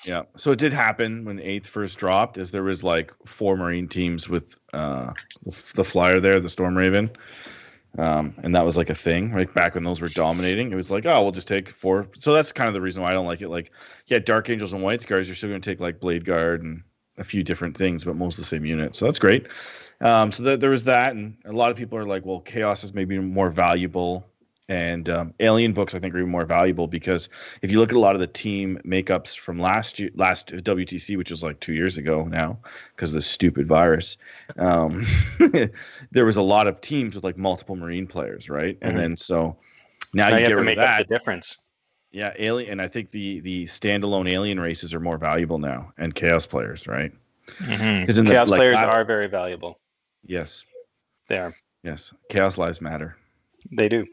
Yeah, so it did happen when 8th first dropped, as there was 4 Marine teams with the flyer there, the Storm Raven, and that was a thing right back when those were dominating. It was we'll just take 4. So that's kind of the reason why I don't like it. Dark Angels and White Scars, you're still going to take Blade Guard and a few different things, but most of the same unit. So that's great. So there was that, and a lot of people are well, Chaos is maybe more valuable. And Alien books, I think, are even more valuable because if you look at a lot of the team makeups from last WTC, which was 2 years ago now because of this stupid virus, there was a lot of teams with multiple Marine players, right? Mm-hmm. And then so now you get rid of that. Up the difference. Yeah, Alien, and I think the standalone Alien races are more valuable now, and Chaos players, right? Because Chaos players are very valuable. Yes, they are. Yes, Chaos lives matter. They do.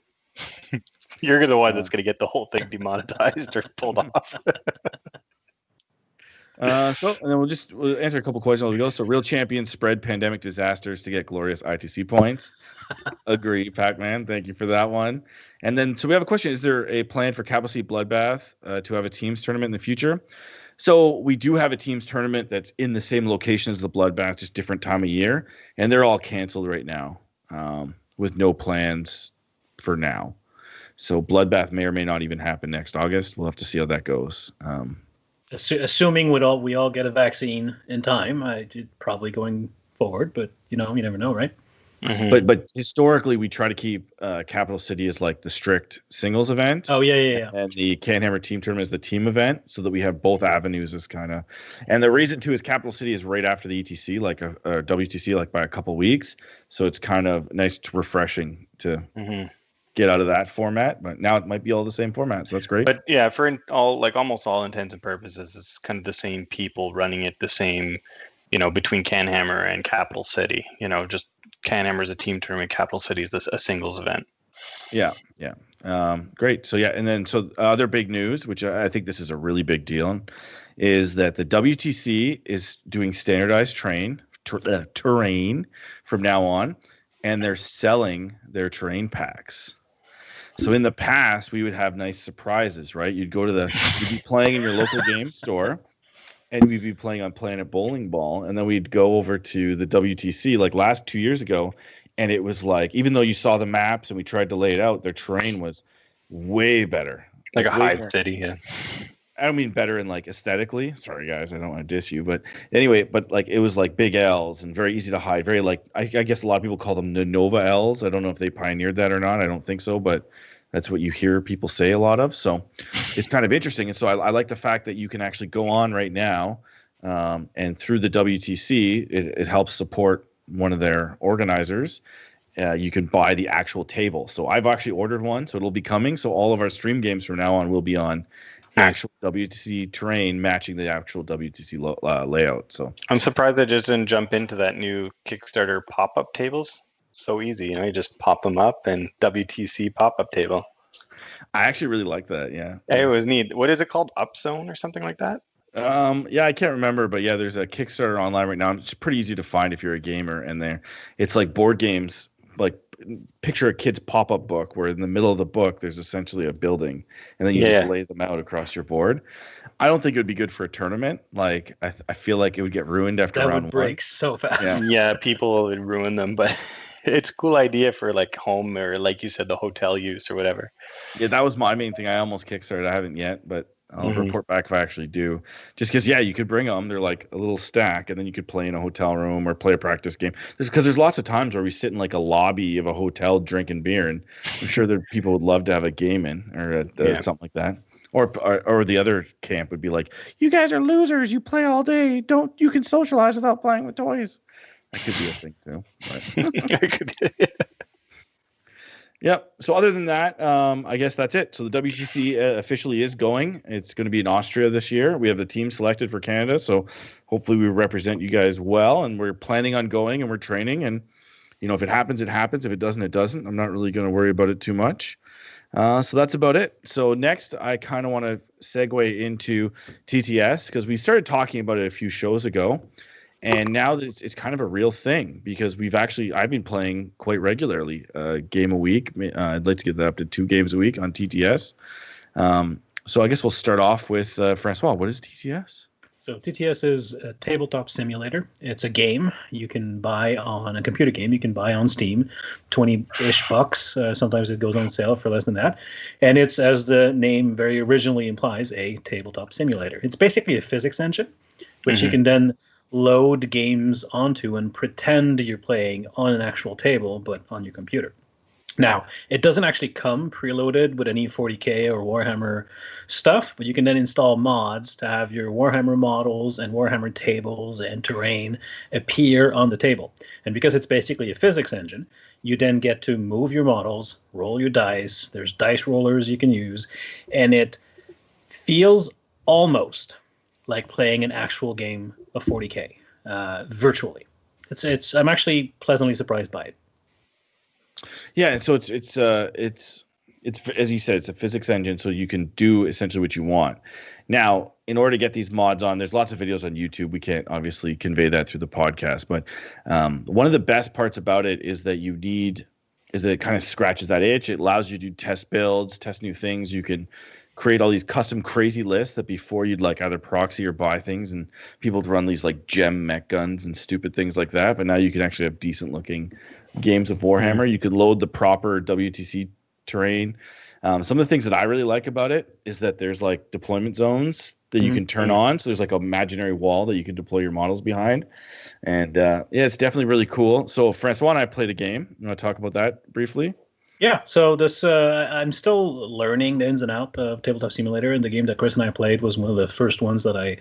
You're the one that's going to get the whole thing demonetized or pulled off. And then we'll answer a couple questions as we go. So, real champions spread pandemic disasters to get glorious ITC points. Agree, Pac-Man. Thank you for that one. And then, so we have a question: is there a plan for Capital C Bloodbath to have a teams tournament in the future? So we do have a teams tournament that's in the same location as the Bloodbath, just different time of year, and they're all canceled right now with no plans for now. So Bloodbath may or may not even happen next August. We'll have to see how that goes. Assuming we all get a vaccine in time, probably going forward, but you never know, right? Mm-hmm. But historically, we try to keep Capital City as like the strict singles event, Oh yeah. and the CanHammer team tournament is the team event, so that we have both avenues as kind of. And the reason too is Capital City is right after the ETC, like a WTC, like by a couple weeks, so it's kind of nice to refreshing to Mm-hmm. get out of that format. But now it might be all the same format, so that's great. But yeah, for all like almost all intents and purposes, it's kind of the same people running it the same, between CanHammer and Capital City. Just CanHammer is a team tournament, Capital City is a singles event. Yeah. Great. So yeah, and then so other big news, which I think this is a really big deal, is that the WTC is doing standardized terrain from now on, and they're selling their terrain packs. So in the past, we would have nice surprises, right? You'd be playing in your local game store, and we'd be playing on Planet Bowling Ball, and then we'd go over to the WTC like last 2 years ago, and it was like, even though you saw the maps and we tried to lay it out, their terrain was way better, Like a way Hive more. City, yeah. I don't mean better in like aesthetically. Sorry guys, I don't want to diss you, but anyway, but like it was like big L's and very easy to hide. Very like I guess a lot of people call them the Nova L's. I don't know if they pioneered that or not. I don't think so, but that's what you hear people say a lot of. So it's kind of interesting. And so I like the fact that you can actually go on right now, and through the WTC, it helps support one of their organizers. You can buy the actual table. So I've actually ordered one, so it'll be coming. So all of our stream games from now on will be on actual WTC terrain matching the actual WTC layout. So I'm surprised they just didn't jump into that new Kickstarter pop-up tables. So easy, you just pop them up and WTC pop-up table. I actually really like that. Yeah. It was neat. What is it called? Upzone or something like that? Yeah, I can't remember, but yeah, there's a Kickstarter online right now. It's pretty easy to find if you're a gamer, and it's like board games. Like picture a kid's pop-up book where in the middle of the book there's essentially a building, and then you just lay them out across your board. I don't think it would be good for a tournament. Like I feel like it would get ruined after round one. That would break so fast. Yeah, people would ruin them, but it's a cool idea for like home or like you said, the hotel use or whatever. Yeah, that was my main thing. I almost Kickstarted. I haven't yet, but I'll report back if I actually do. Just because, yeah, you could bring them. They're like a little stack, and then you could play in a hotel room or play a practice game. Because there's lots of times where we sit in like a lobby of a hotel drinking beer, and I'm sure that people would love to have a game in or something like that. Or the other camp would be like, you guys are losers. You play all day. You can socialize without playing with toys. That could be a thing too. But. Yep. So other than that, I guess that's it. So the WTC officially is going. It's going to be in Austria this year. We have the team selected for Canada, so hopefully we represent you guys well. And we're planning on going, and we're training. And if it happens, it happens. If it doesn't, it doesn't. I'm not really going to worry about it too much. So that's about it. So next, I kind of want to segue into TTS because we started talking about it a few shows ago. And now it's kind of a real thing because I've been playing quite regularly, a game a week. I'd like to get that up to 2 games a week on TTS. So I guess we'll start off with Francois. What is TTS? So TTS is a tabletop simulator. It's a game you can buy on a computer game. You can buy on Steam, 20-ish bucks. Sometimes it goes on sale for less than that. And it's, as the name very originally implies, a tabletop simulator. It's basically a physics engine, which you can then load games onto and pretend you're playing on an actual table, but on your computer. Now, it doesn't actually come preloaded with any 40K or Warhammer stuff, but you can then install mods to have your Warhammer models and Warhammer tables and terrain appear on the table. And because it's basically a physics engine, you then get to move your models, roll your dice. There's dice rollers you can use, and it feels almost like playing an actual game of 40K virtually. I'm actually pleasantly surprised by it. Yeah, and so it's as he said, it's a physics engine, so you can do essentially what you want. Now, in order to get these mods on, there's lots of videos on YouTube. We can't obviously convey that through the podcast, but one of the best parts about it is that it kind of scratches that itch. It allows you to do test builds, test new things. You can create all these custom crazy lists that before you'd like either proxy or buy things, and people would run these like gem mech guns and stupid things like that. But now you can actually have decent looking games of Warhammer. You could load the proper WTC terrain. Some of the things that I really like about it is that there's like deployment zones that you can turn on. So there's like an imaginary wall that you can deploy your models behind. And yeah, it's definitely really cool. So Francois and I played a game. You want to talk about that briefly? Yeah, so this I'm still learning the ins and outs of Tabletop Simulator, and the game that Chris and I played was one of the first ones that I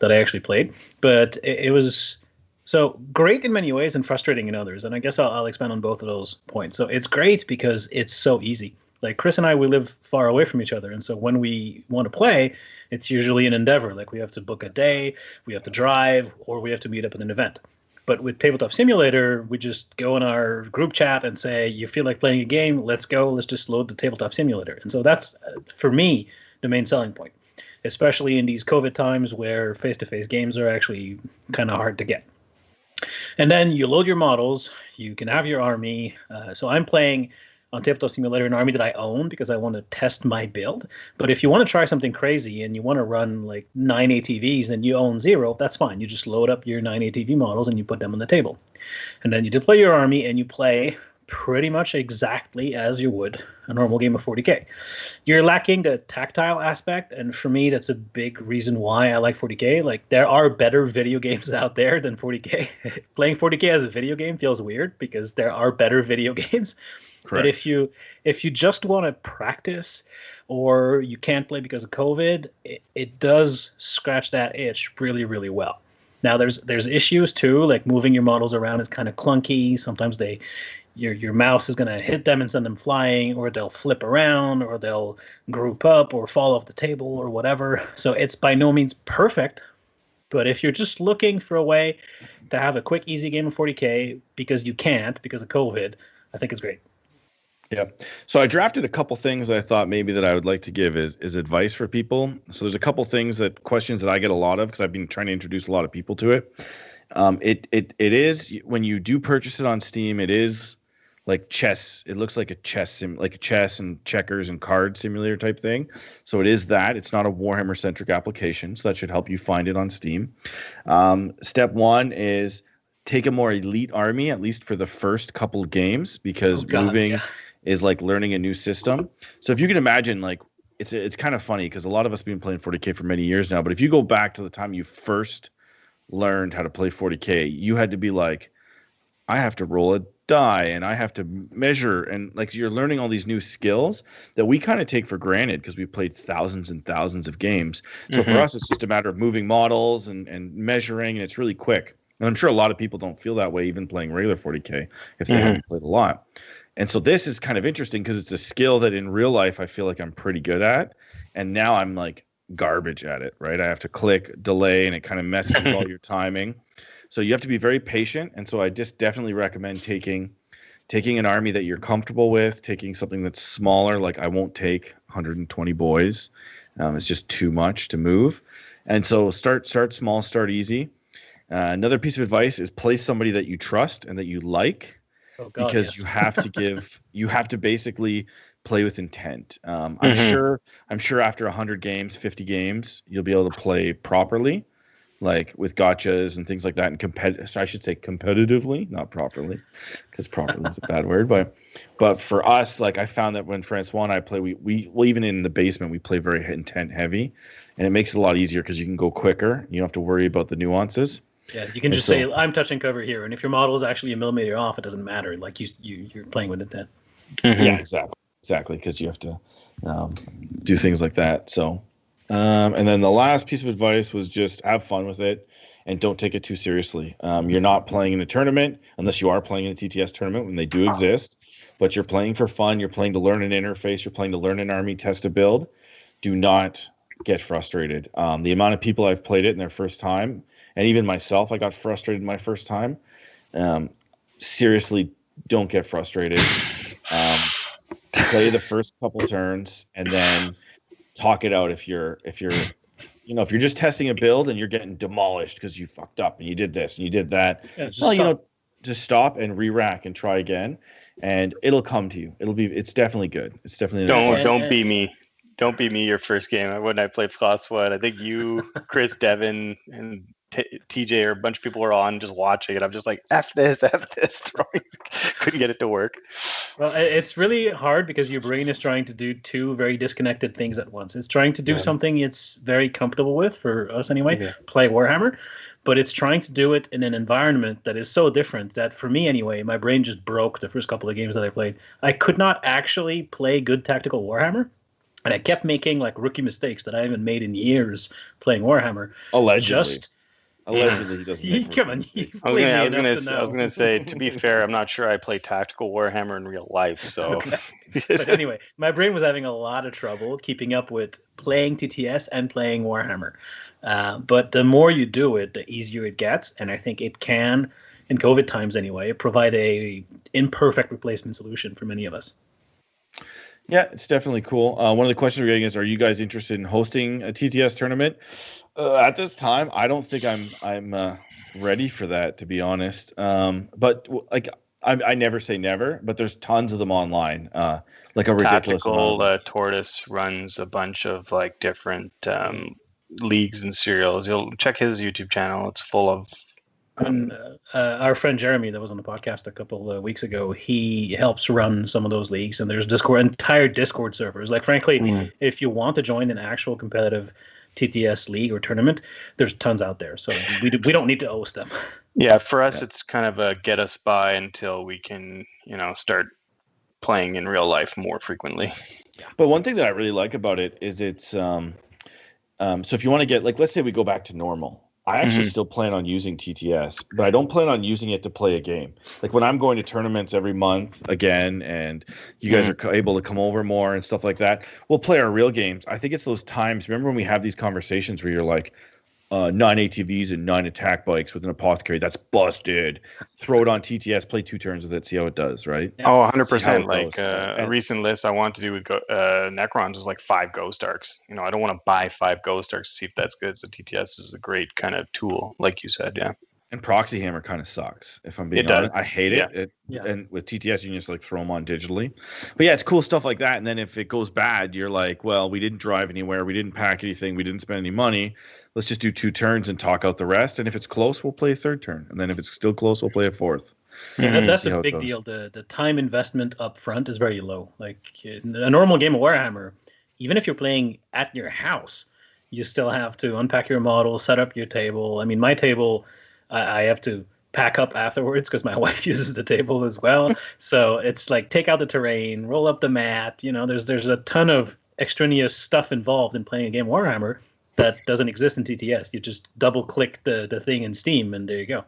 actually played. But it was so great in many ways and frustrating in others, and I guess I'll expand on both of those points. So it's great because it's so easy. Like Chris and I, we live far away from each other, and so when we want to play, it's usually an endeavor. Like we have to book a day, we have to drive, or we have to meet up at an event. But with Tabletop Simulator, we just go in our group chat and say, you feel like playing a game? Let's go. Let's just load the Tabletop Simulator. And so that's, for me, the main selling point, especially in these COVID times where face-to-face games are actually kind of hard to get. And then you load your models. You can have your army. So I'm playing on Tabletop Simulator an army that I own because I want to test my build. But if you want to try something crazy and you want to run like 9 ATVs and you own 0, that's fine. You just load up your 9 ATV models and you put them on the table. And then you deploy your army and you play pretty much exactly as you would a normal game of 40K. You're lacking the tactile aspect, and for me, that's a big reason why I like 40K. Like, there are better video games out there than 40K. Playing 40K as a video game feels weird because there are better video games. Correct. But if you just want to practice or you can't play because of COVID, it does scratch that itch really, really well. Now there's issues too, like moving your models around is kind of clunky. Sometimes your mouse is going to hit them and send them flying, or they'll flip around, or they'll group up or fall off the table or whatever. So it's by no means perfect, but if you're just looking for a way to have a quick, easy game of 40K because you can't because of COVID, I think it's great. Yeah. So I drafted a couple things that I thought maybe that I would like to give is advice for people. So there's a couple things questions that I get a lot of because I've been trying to introduce a lot of people to it. It is when you do purchase it on Steam, it is like chess. It looks like a chess like a chess and checkers and card simulator type thing. So it is that. It's not a Warhammer centric application. So that should help you find it on Steam. Step one is take a more elite army, at least for the first couple games, because moving is like learning a new system. So if you can imagine, like it's kind of funny because a lot of us have been playing 40K for many years now. But if you go back to the time you first learned how to play 40K, you had to be like, I have to roll a die and I have to measure, and like you're learning all these new skills that we kind of take for granted because we've played thousands and thousands of games. So for us, it's just a matter of moving models and measuring, and it's really quick. And I'm sure a lot of people don't feel that way even playing regular 40K if they haven't played a lot. And so this is kind of interesting because it's a skill that in real life I feel like I'm pretty good at, and now I'm like garbage at it, right? I have to click delay and it kind of messes with all your timing. So you have to be very patient. And so I just definitely recommend taking an army that you're comfortable with, taking something that's smaller. Like I won't take 120 boys. It's just too much to move. And so start small, start easy. Another piece of advice is play somebody that you trust and that you like. Oh, God, because yes. you have to basically play with intent. I'm sure after 100 games, 50 games, you'll be able to play properly, like with gotchas and things like that. And so I should say competitively, not properly, because properly is a bad word. But for us, like I found that when Francois and I play, we even in the basement, we play very intent heavy, and it makes it a lot easier because you can go quicker. You don't have to worry about the nuances. Yeah, you can just say, I'm touching cover here. And if your model is actually a millimeter off, it doesn't matter. Like you're playing with intent. Yeah, exactly. Because you have to do things like that. So, and then the last piece of advice was just have fun with it and don't take it too seriously. You're not playing in a tournament unless you are playing in a TTS tournament when they do exist, but you're playing for fun. You're playing to learn an interface. You're playing to learn an army, test a build. Do not get frustrated. The amount of people I've played it in their first time, and even myself, I got frustrated my first time. Seriously, don't get frustrated. Play the first couple turns and then talk it out. If you're just testing a build and you're getting demolished because you fucked up and you did this and you did that, just stop and re-rack and try again, and it'll come to you. It's definitely good. It's definitely don't be me. Don't be me your first game. When I played Frostwood, I think you, Chris, Devin, and TJ or a bunch of people were on just watching it. I'm just like, F this, throwing. Couldn't get it to work. Well, it's really hard because your brain is trying to do two very disconnected things at once. It's trying to do something it's very comfortable with, for us anyway, play Warhammer, but it's trying to do it in an environment that is so different that, for me anyway, my brain just broke the first couple of games that I played. I could not actually play good tactical Warhammer, and I kept making like rookie mistakes that I haven't made in years playing Warhammer. Allegedly. Just Allegedly, he doesn't make come on, mistakes. you've played me enough to I know. was gonna say, to be fair, I'm not sure I play tactical Warhammer in real life. So, But anyway, my brain was having a lot of trouble keeping up with playing TTS and playing Warhammer. But the more you do it, the easier it gets, and I think it can, in COVID times anyway, provide a imperfect replacement solution for many of us. Yeah, it's definitely cool. One of the questions we're getting is, are you guys interested in hosting a TTS tournament? At this time, I don't think I'm ready for that, to be honest. But like, I never say never, but there's tons of them online. Like a ridiculous amount. Tactical Tortoise runs a bunch of like different leagues and serials. You'll check his YouTube channel. It's full of. And our friend Jeremy, that was on the podcast a couple of weeks ago, he helps run some of those leagues, and there's entire Discord servers. Like, frankly, if you want to join an actual competitive TTS league or tournament, there's tons out there. So we don't need to host them. Yeah, for us, it's kind of a get us by until we can, start playing in real life more frequently. But one thing that I really like about it is it's so if you want to get, like, let's say we go back to normal. I actually still plan on using TTS, but I don't plan on using it to play a game. Like when I'm going to tournaments every month again, and you guys are able to come over more and stuff like that, we'll play our real games. I think it's those times. Remember when we have these conversations where you're like, 9 ATVs and 9 attack bikes with an apothecary, that's busted. Throw it on TTS, play 2 turns with it, see how it does, right? Yeah. Oh, 100%. Like a recent list I wanted to do with Necrons was like 5 Ghost Arcs. I don't want to buy 5 Ghost Arcs to see if that's good. So TTS is a great kind of tool, like you said. Yeah. And Proxy Hammer kind of sucks, if I'm being honest. I hate it. And with TTS, you can just like throw them on digitally. But yeah, it's cool stuff like that. And then if it goes bad, you're like, well, we didn't drive anywhere. We didn't pack anything. We didn't spend any money. Let's just do 2 turns and talk out the rest. And if it's close, we'll play a 3rd turn. And then if it's still close, we'll play a 4th. Yeah, that's a big deal. The time investment up front is very low. Like in a normal game of Warhammer, even if you're playing at your house, you still have to unpack your model, set up your table. I mean, my table, I have to pack up afterwards because my wife uses the table as well. So it's like take out the terrain, roll up the mat. There's a ton of extraneous stuff involved in playing a game of Warhammer that doesn't exist in TTS. You just double click the thing in Steam, and there you go.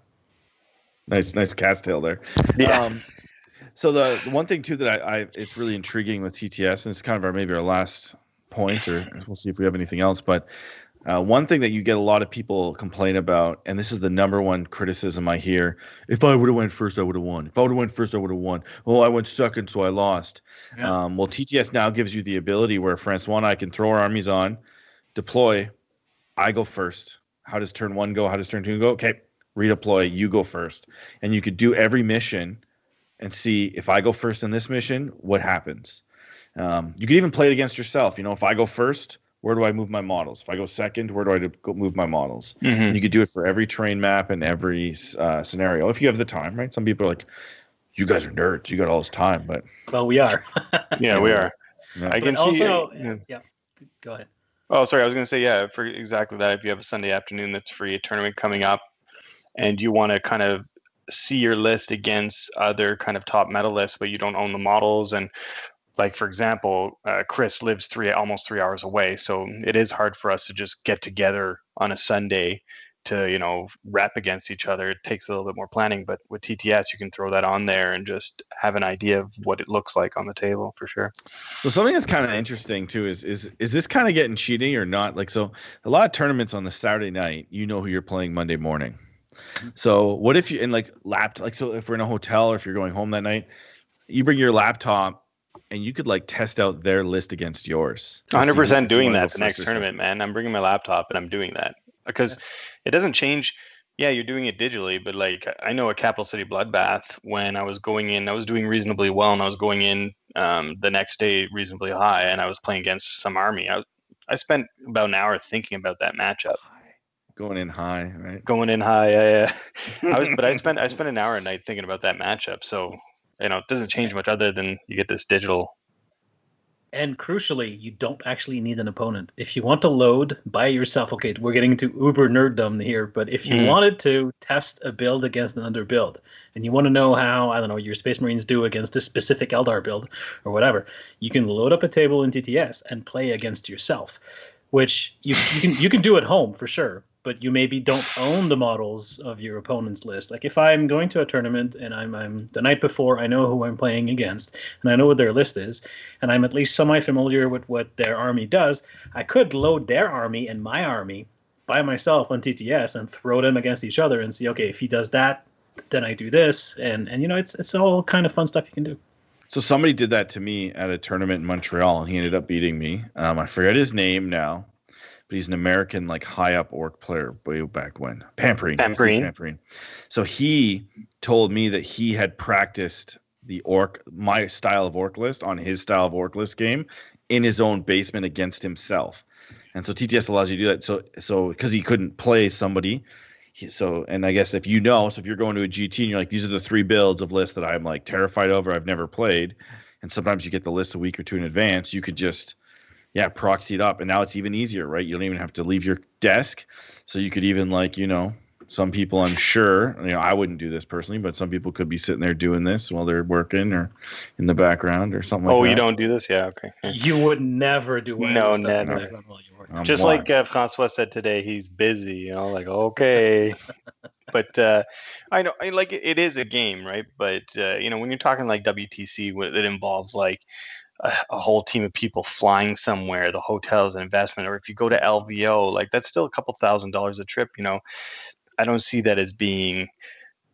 Nice cat's tail there. Yeah. So the one thing too that I it's really intriguing with TTS, and it's kind of maybe our last point, or we'll see if we have anything else, but one thing that you get a lot of people complain about, and this is the number one criticism I hear: if I would have went first, I would have won. If I would have went first, I would have won. Oh, I went second, so I lost. Yeah. Well, TTS now gives you the ability where Francois and I can throw our armies on, deploy. I go first. How does turn 1 go? How does turn 2 go? Okay, redeploy. You go first, and you could do every mission and see if I go first in this mission, what happens. You could even play it against yourself. If I go first, where do I move my models? If I go second, where do I go move my models? And you could do it for every terrain map and every scenario if you have the time, right? Some people are like, you guys are nerds. You got all this time, but well, we are. Yeah, we are. Yeah. I can also, see. yeah. Go ahead. Oh, sorry. I was going to say, yeah, for exactly that. If you have a Sunday afternoon that's free, a tournament coming up, and you want to kind of see your list against other kind of top medalists, but you don't own the models, and like, for example, Chris lives almost 3 hours away, so it is hard for us to just get together on a Sunday to rep against each other. It takes a little bit more planning, but with TTS, you can throw that on there and just have an idea of what it looks like on the table for sure. So something that's kind of interesting too is this kind of getting cheating or not? Like, so a lot of tournaments on the Saturday night, who you're playing Monday morning. So what if you so if we're in a hotel or if you're going home that night, you bring your laptop and you could like test out their list against yours. 100% doing that the next tournament, man. I'm bringing my laptop and I'm doing that because it doesn't change. Yeah, you're doing it digitally, but like I know a Capital City Bloodbath, when I was going in, I was doing reasonably well, and I was going in the next day reasonably high, and I was playing against some army. I spent about an hour thinking about that matchup. Going in high, right? Going in high, yeah. I spent an hour a night thinking about that matchup. So it doesn't change much other than you get this digital. And crucially, you don't actually need an opponent. If you want to load by yourself, okay, we're getting into uber nerddom here, but if you wanted to test a build against another build, and you want to know how, I don't know, your Space Marines do against this specific Eldar build or whatever, you can load up a table in TTS and play against yourself, which you can do at home for sure, but you maybe don't own the models of your opponent's list. Like if I'm going to a tournament and I'm the night before, I know who I'm playing against and I know what their list is, and I'm at least semi-familiar with what their army does, I could load their army and my army by myself on TTS and throw them against each other and see, okay, if he does that, then I do this, and it's all kind of fun stuff you can do. So somebody did that to me at a tournament in Montreal, and he ended up beating me. I forget his name now, but he's an American, like high up orc player way back when. Pamperine. So he told me that he had practiced my style of orc list on his style of orc list game in his own basement against himself. And so TTS allows you to do that. So because he couldn't play somebody. And I guess if you're going to a GT and you're like, these are the 3 builds of lists that I'm like terrified of or I've never played, and sometimes you get the list a week or two in advance, you could just proxy it up, and now it's even easier, right? You don't even have to leave your desk, so you could even some people, I'm sure, I wouldn't do this personally, but some people could be sitting there doing this while they're working or in the background or something like that. Oh, you don't do this? Yeah, okay. You would never do no, never. While you're working. Just like Francois said today, he's busy. Like okay, but I know, like it is a game, right? But when you're talking like WTC, it involves like a whole team of people flying somewhere, the hotel's an investment, or if you go to LVO, like that's still a couple $1,000s a trip. I don't see that as being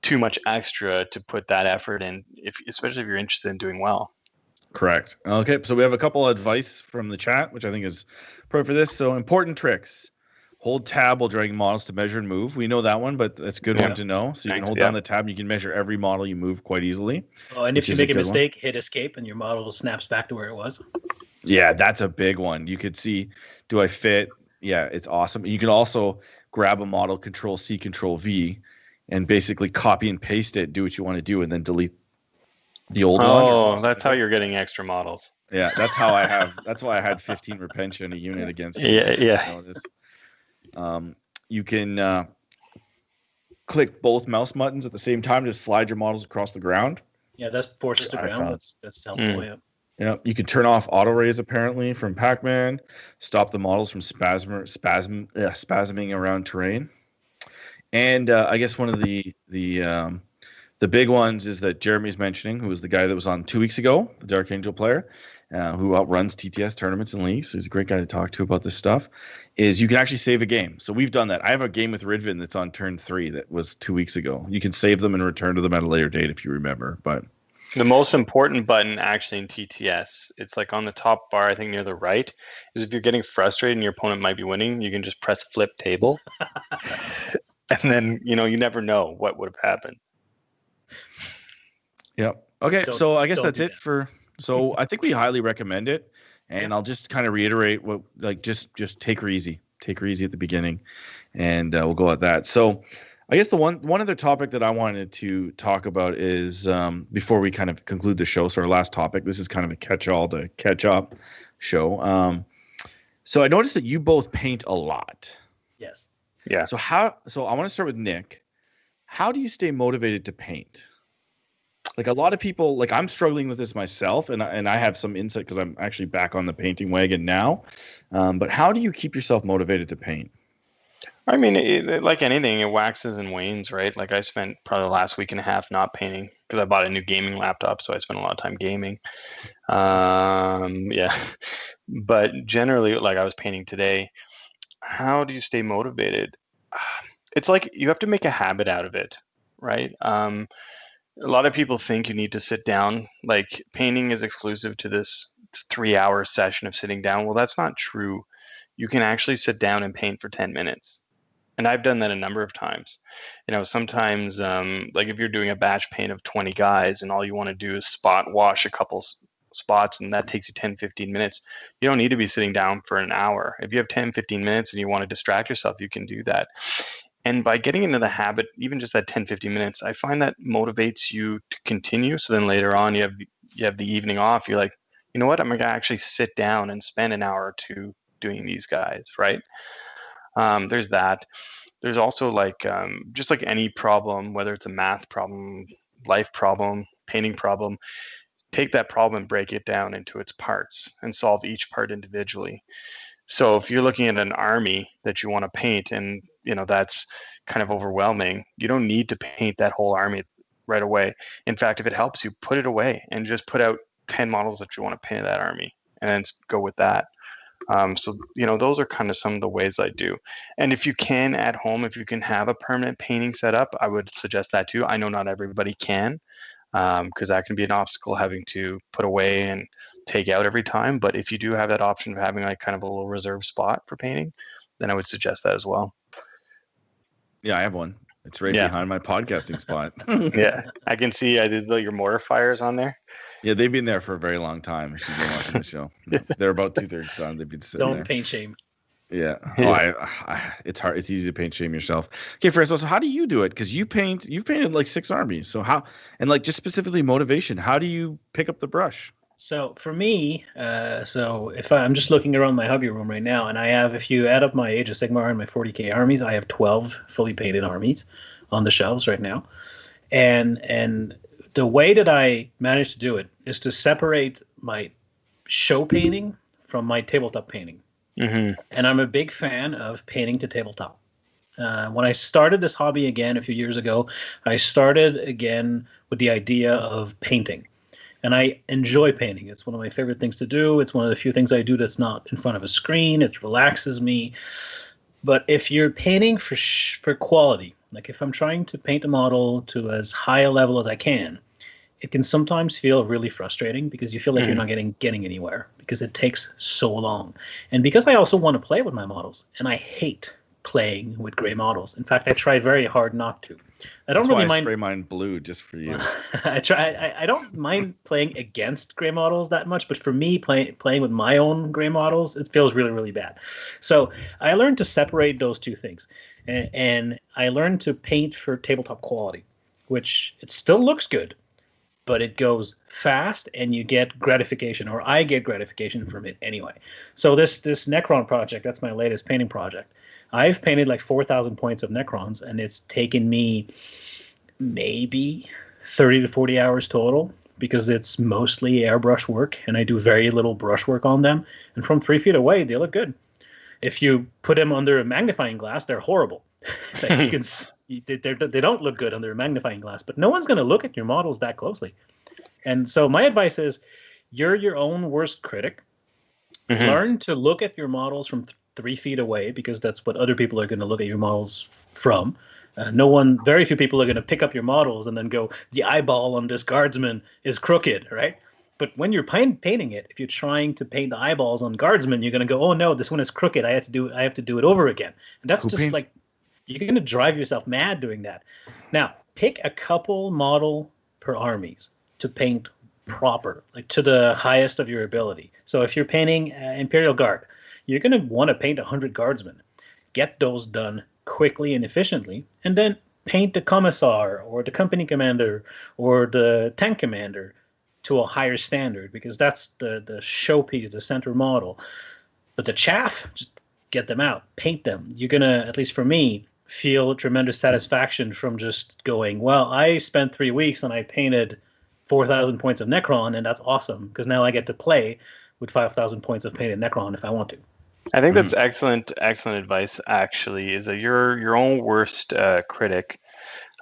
too much extra to put that effort in, especially if you're interested in doing well. Correct. Okay, so we have a couple of advice from the chat, which I think is perfect for this. So important tricks. Hold tab while dragging models to measure and move. We know that one, but that's a good one to know. So you can hold down the tab and you can measure every model you move quite easily. Oh, and if you make a mistake, hit escape and your model snaps back to where it was. Yeah, that's a big one. You could see, do I fit? Yeah, it's awesome. You can also grab a model, Control C, Control V, and basically copy and paste it, do what you want to do, and then delete the old one. Oh, that's how you're getting extra models. Yeah, that's how I have. That's why I had 15 Repentia in a unit against you. Yeah. You can click both mouse buttons at the same time to slide your models across the ground. Yeah, that's forces to ground. That's helpful. Yeah. Yeah, you can turn off auto raise apparently from Pac-Man, stop the models from spasming around terrain, and I guess one of the big ones is that Jeremy's mentioning, who was the guy that was on 2 weeks ago, the Dark Angel player, who outruns TTS tournaments and leagues. So he's a great guy to talk to about this stuff. Is you can actually save a game. So we've done that. I have a game with Ridvin that's on turn 3 that was 2 weeks ago. You can save them and return to them at a later date if you remember, but. The most important button actually in TTS, it's like on the top bar, I think near the right, is if you're getting frustrated and your opponent might be winning, you can just press flip table. And then, you never know what would have happened. Yep. Okay, so I guess that's it for... So I think we highly recommend it. And I'll just kind of reiterate what, like, just take her easy. Take her easy at the beginning. And we'll go at that. So... I guess the one other topic that I wanted to talk about is before we kind of conclude the show. So our last topic, this is kind of a catch-all to catch up show. So I noticed that you both paint a lot. Yes. Yeah. So I want to start with Nick. How do you stay motivated to paint? Like a lot of people, like I'm struggling with this myself, and I have some insight because I'm actually back on the painting wagon now. But how do you keep yourself motivated to paint? I mean, like anything, it waxes and wanes, right? Like I spent probably the last week and a half not painting because I bought a new gaming laptop, so I spent a lot of time gaming. Yeah, but generally, like I was painting today. How do you stay motivated? It's like you have to make a habit out of it, right? A lot of people think you need to sit down. Like painting is exclusive to this 3-hour session of sitting down. Well, that's not true. You can actually sit down and paint for 10 minutes. And I've done that a number of times. Sometimes like if you're doing a batch paint of 20 guys and all you want to do is spot wash a couple spots and that takes you 10, 15 minutes, you don't need to be sitting down for an hour. If you have 10, 15 minutes and you want to distract yourself, you can do that. And by getting into the habit, even just that 10, 15 minutes, I find that motivates you to continue. So then later on, you have the evening off. You're like, you know what? I'm going to actually sit down and spend an hour or two doing these guys, right? There's that. There's also like just like any problem, whether it's a math problem, life problem, painting problem, take that problem and break it down into its parts and solve each part individually. So if you're looking at an army that you want to paint and that's kind of overwhelming, you don't need to paint that whole army right away. In fact, if it helps you, put it away and just put out 10 models that you want to paint of that army and then go with that. So those are kind of some of the ways I do. And if you can at home, if you can have a permanent painting set up, I would suggest that too. I know not everybody can, because that can be an obstacle, having to put away and take out every time. But if you do have that option of having like kind of a little reserve spot for painting, then I would suggest that as well. Yeah, I have one. It's right behind my podcasting spot. Yeah, I can see I did your mortar fires on there. Yeah, they've been there for a very long time. If you've been watching the show, they're about 2/3 done. They've been sitting there. Don't paint shame. Yeah. Oh, it's hard. It's easy to paint shame yourself. Okay, Francois, so how do you do it? Because you've painted like 6 armies. So how, and like just specifically motivation, how do you pick up the brush? So for me, so if I'm just looking around my hobby room right now, and I have, if you add up my Age of Sigmar and my 40K armies, I have 12 fully painted armies on the shelves right now. And the way that I managed to do it is to separate my show painting from my tabletop painting. Mm-hmm. And I'm a big fan of painting to tabletop. When I started this hobby again a few years ago, I started again with the idea of painting. And I enjoy painting. It's one of my favorite things to do. It's one of the few things I do that's not in front of a screen. It relaxes me. But if you're painting for quality, like if I'm trying to paint a model to as high a level as I can, it can sometimes feel really frustrating because you feel like you're not getting anywhere because it takes so long. And because I also want to play with my models, and I hate playing with gray models. In fact, I try very hard not to. I don't really mind. I spray mine blue just for you. I don't mind playing against gray models that much, but for me, playing with my own gray models, it feels really, really bad. So I learned to separate those two things, and I learned to paint for tabletop quality, which it still looks good, but it goes fast, and you get gratification, or I get gratification from it anyway. So this Necron project, that's my latest painting project. I've painted like 4,000 points of Necrons, and it's taken me maybe 30 to 40 hours total because it's mostly airbrush work, and I do very little brush work on them. And from 3 feet away, they look good. If you put them under a magnifying glass, they're horrible. Like you can see, they don't look good under a magnifying glass, but no one's going to look at your models that closely. And so my advice is, you're your own worst critic. Mm-hmm. Learn to look at your models from 3 feet away, because that's what other people are going to look at your models from. Very few people are going to pick up your models and then go, the eyeball on this guardsman is crooked, right? But when you're painting it, if you're trying to paint the eyeballs on guardsmen, you're going to go, oh no, this one is crooked. I have to do it over again. And that's like, you're going to drive yourself mad doing that. Now, pick a couple model per armies to paint proper, like to the highest of your ability. So if you're painting Imperial Guard, you're going to want to paint 100 guardsmen. Get those done quickly and efficiently, and then paint the commissar or the company commander or the tank commander to a higher standard, because that's the showpiece, the center model. But the chaff, just get them out, paint them. You're going to, at least for me, feel tremendous satisfaction from just going, well, I spent 3 weeks and I painted 4,000 points of Necron, and that's awesome, because now I get to play with 5,000 points of painted Necron if I want to. I think that's excellent advice, actually, is that you're your own worst critic,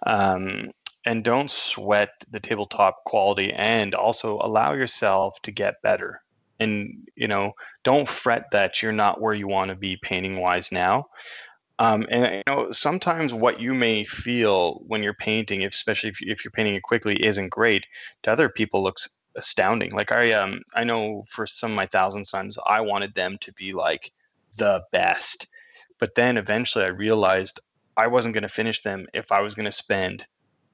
and don't sweat the tabletop quality, and also allow yourself to get better. And, don't fret that you're not where you want to be painting wise now. And sometimes what you may feel when you're painting, especially if you're painting it quickly, isn't great. To other people, looks astounding. Like I know for some of my Thousand Sons, I wanted them to be like the best, but then eventually I realized I wasn't going to finish them if I was going to spend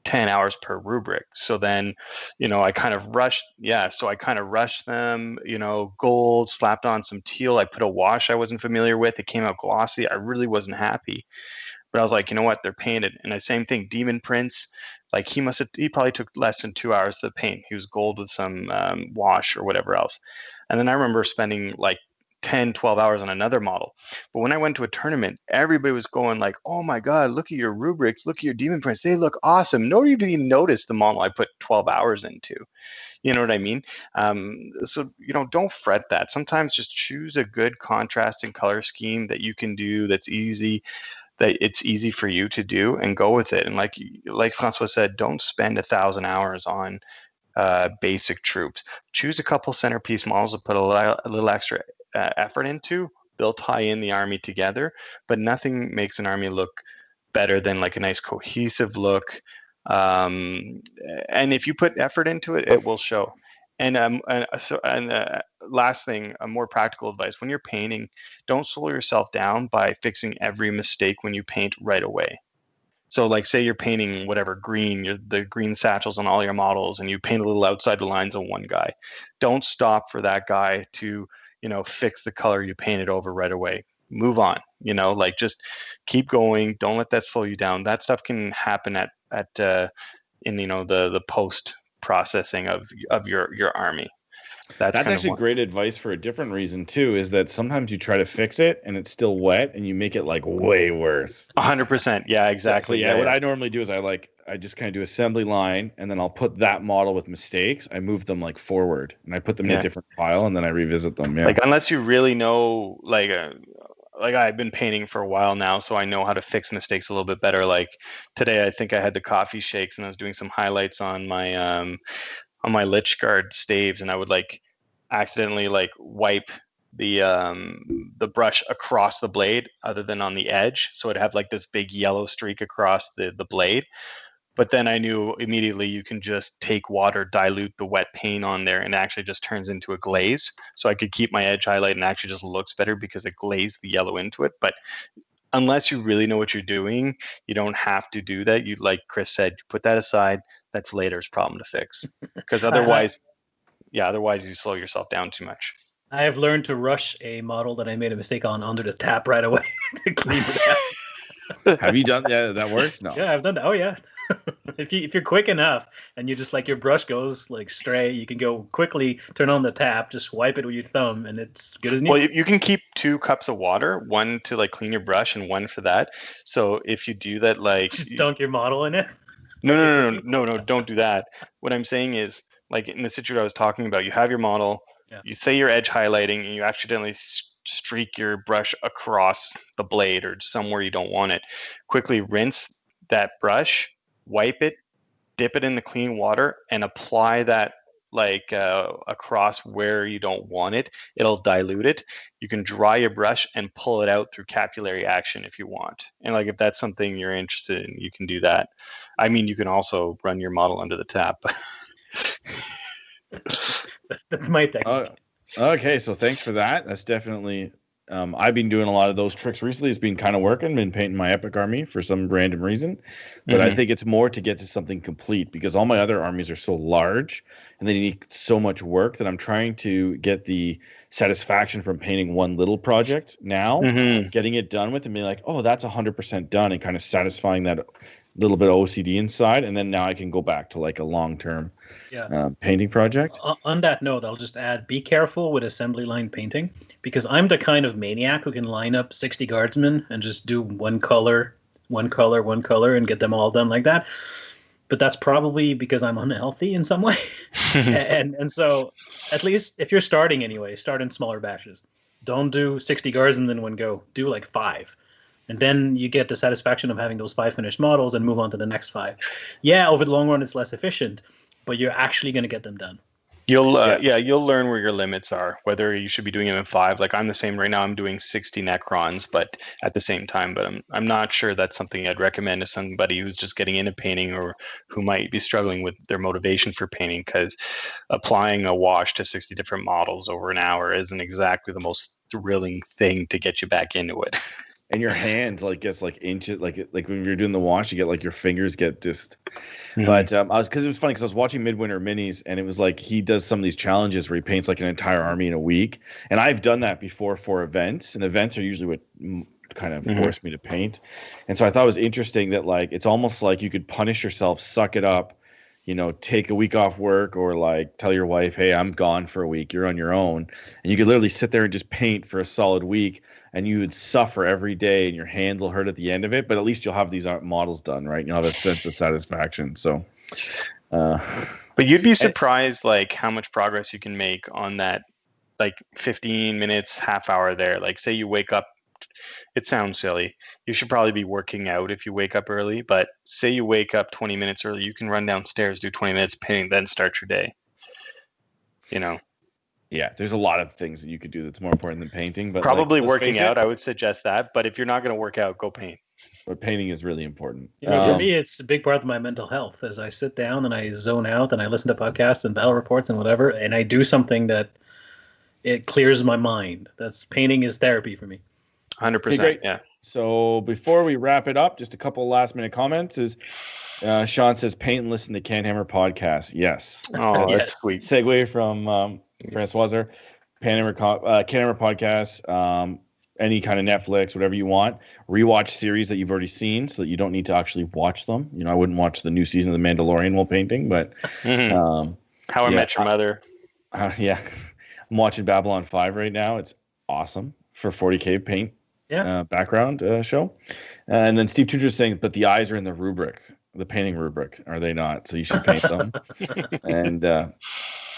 10 hours per rubric. So then, I kind of rushed. Yeah. So I kind of rushed them, gold, slapped on some teal. I put a wash I wasn't familiar with. It came out glossy. I really wasn't happy. But I was like, you know what? They're painted. And the same thing, Demon Prince, like he probably took less than 2 hours to paint. He was gold with some wash or whatever else. And then I remember spending like 10, 12 hours on another model. But when I went to a tournament, everybody was going like, oh my God, look at your rubrics, look at your Demon Prince. They look awesome. Nobody even noticed the model I put 12 hours into. You know what I mean? So, don't fret that. Sometimes just choose a good contrast and color scheme that you can do that's easy, that it's easy for you to do, and go with it. And like Francois said, don't spend 1,000 hours on basic troops. Choose a couple centerpiece models to put a little extra effort into. They'll tie in the army together, but nothing makes an army look better than like a nice cohesive look. Um, and if you put effort into it, it will show. And last thing, a more practical advice: when you're painting, don't slow yourself down by fixing every mistake when you paint right away. So, like, say you're painting whatever green, the green satchels on all your models, and you paint a little outside the lines on one guy. Don't stop for that guy to, fix the color you painted over right away. Move on. Like, just keep going. Don't let that slow you down. That stuff can happen in the post processing of your army. That's That's kind of actually one. great advice for a different reason too, is that sometimes you try to fix it and it's still wet and you make it like way worse. 100%. Yeah, So exactly. yeah, Yeah, what yeah. I normally do is I just kind of do assembly line and then I'll put that model with mistakes. I move them like forward and I put them in a Yeah. different file and then I revisit them. Yeah. Like, unless you really know, like I've been painting for a while now, so I know how to fix mistakes a little bit better. Like today, I think I had the coffee shakes, and I was doing some highlights on my Lich Guard staves, and I would like accidentally like wipe the brush across the blade, other than on the edge, so it'd have like this big yellow streak across the blade. But then I knew immediately you can just take water, dilute the wet paint on there, and it actually just turns into a glaze. So I could keep my edge highlight and actually just looks better because it glazed the yellow into it. But unless you really know what you're doing, you don't have to do that. You, like Chris said, you put that aside. That's later's problem to fix. Because I, otherwise you slow yourself down too much. I have learned to rush a model that I made a mistake on under the tap right away to clean it up. Have you done that works? No. Yeah, I've done that. Oh yeah. If you're quick enough and you just like your brush goes like stray, you can go quickly turn on the tap, just wipe it with your thumb, and it's good as new. Well, you can keep 2 cups of water, one to like clean your brush and one for that. So if you do that, like, Just dunk your model in it. no, no, no, no, no, no, don't do that. What I'm saying is, like in the situation I was talking about, you have your model, Yeah. you say you're edge highlighting, and you accidentally streak your brush across the blade or somewhere you don't want it. Quickly rinse that brush, wipe it, dip it in the clean water, and apply that like across where you don't want it. It'll dilute it. You can dry your brush and pull it out through capillary action if you want. And like if that's something you're interested in, you can do that. I mean, you can also run your model under the tap. That's my technique. Okay, so thanks for that. That's definitely I've been doing a lot of those tricks recently. It's been kind of working. Been painting my epic army for some random reason, but I think it's more to get to something complete because all my other armies are so large and they need so much work that I'm trying to get the satisfaction from painting one little project now, getting it done with, and being like, oh, that's 100% done, and kind of satisfying that little bit of OCD inside, and then now I can go back to like a long-term painting project. On that note, I'll just add: be careful with assembly line painting because I'm the kind of maniac who can line up 60 guardsmen and just do one color, and get them all done like that. But that's probably because I'm unhealthy in some way, and so at least if you're starting anyway, start in smaller batches. Don't do 60 guardsmen in one go. Do like 5. And then you get the satisfaction of having those 5 finished models and move on to the next 5. Yeah, over the long run, it's less efficient, but you're actually going to get them done. You'll learn where your limits are, whether you should be doing them in 5. Like I'm the same right now. I'm doing 60 Necrons, but at the same time, but I'm not sure that's something I'd recommend to somebody who's just getting into painting or who might be struggling with their motivation for painting, because applying a wash to 60 different models over an hour isn't exactly the most thrilling thing to get you back into it. And your hands like gets like inches, like when you're doing the wash, you get like your fingers get just. But I was because it was funny because I was watching Midwinter Minis and it was like he does some of these challenges where he paints like an entire army in a week, and I've done that before for events, and events are usually what kind of force me to paint. And so I thought it was interesting that like it's almost like you could punish yourself, suck it up, you know, take a week off work, or like tell your wife, hey, I'm gone for a week, you're on your own. And you could literally sit there and just paint for a solid week, and you would suffer every day and your hands will hurt at the end of it, but at least you'll have these models done, right? You'll have a sense of satisfaction. So but you'd be surprised like how much progress you can make on that, like 15 minutes, half hour there. Like say you wake up, it sounds silly, you should probably be working out if you wake up early, but say you wake up 20 minutes early, you can run downstairs, do 20 minutes painting, then start your day, you know. Yeah, there's a lot of things that you could do that's more important than painting, but probably like, working out, I would suggest that, but if you're not going to work out, go paint. But painting is really important. For me, it's a big part of my mental health. As I sit down and I zone out and I listen to podcasts and battle reports and whatever, and I do something that it clears my mind. That's painting is therapy for me. 100%. Okay, yeah. So before we wrap it up, just a couple of last minute comments. Is Sean says paint and listen to CanHammer podcast. Yes. Oh, that's sweet. Segue from Francois there. CanHammer podcast. Any kind of Netflix, whatever you want. Rewatch series that you've already seen, so that you don't need to actually watch them. You know, I wouldn't watch the new season of The Mandalorian while painting, but How I Met Your Mother. Yeah, I'm watching Babylon 5 right now. It's awesome for 40K paint. Background show. And then Steve Tudor is saying, but the eyes are in the rubric, the painting rubric, are they not? So you should paint them. And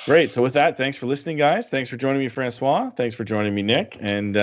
great. So with that, thanks for listening, guys. Thanks for joining me, Francois. Thanks for joining me, Nick. And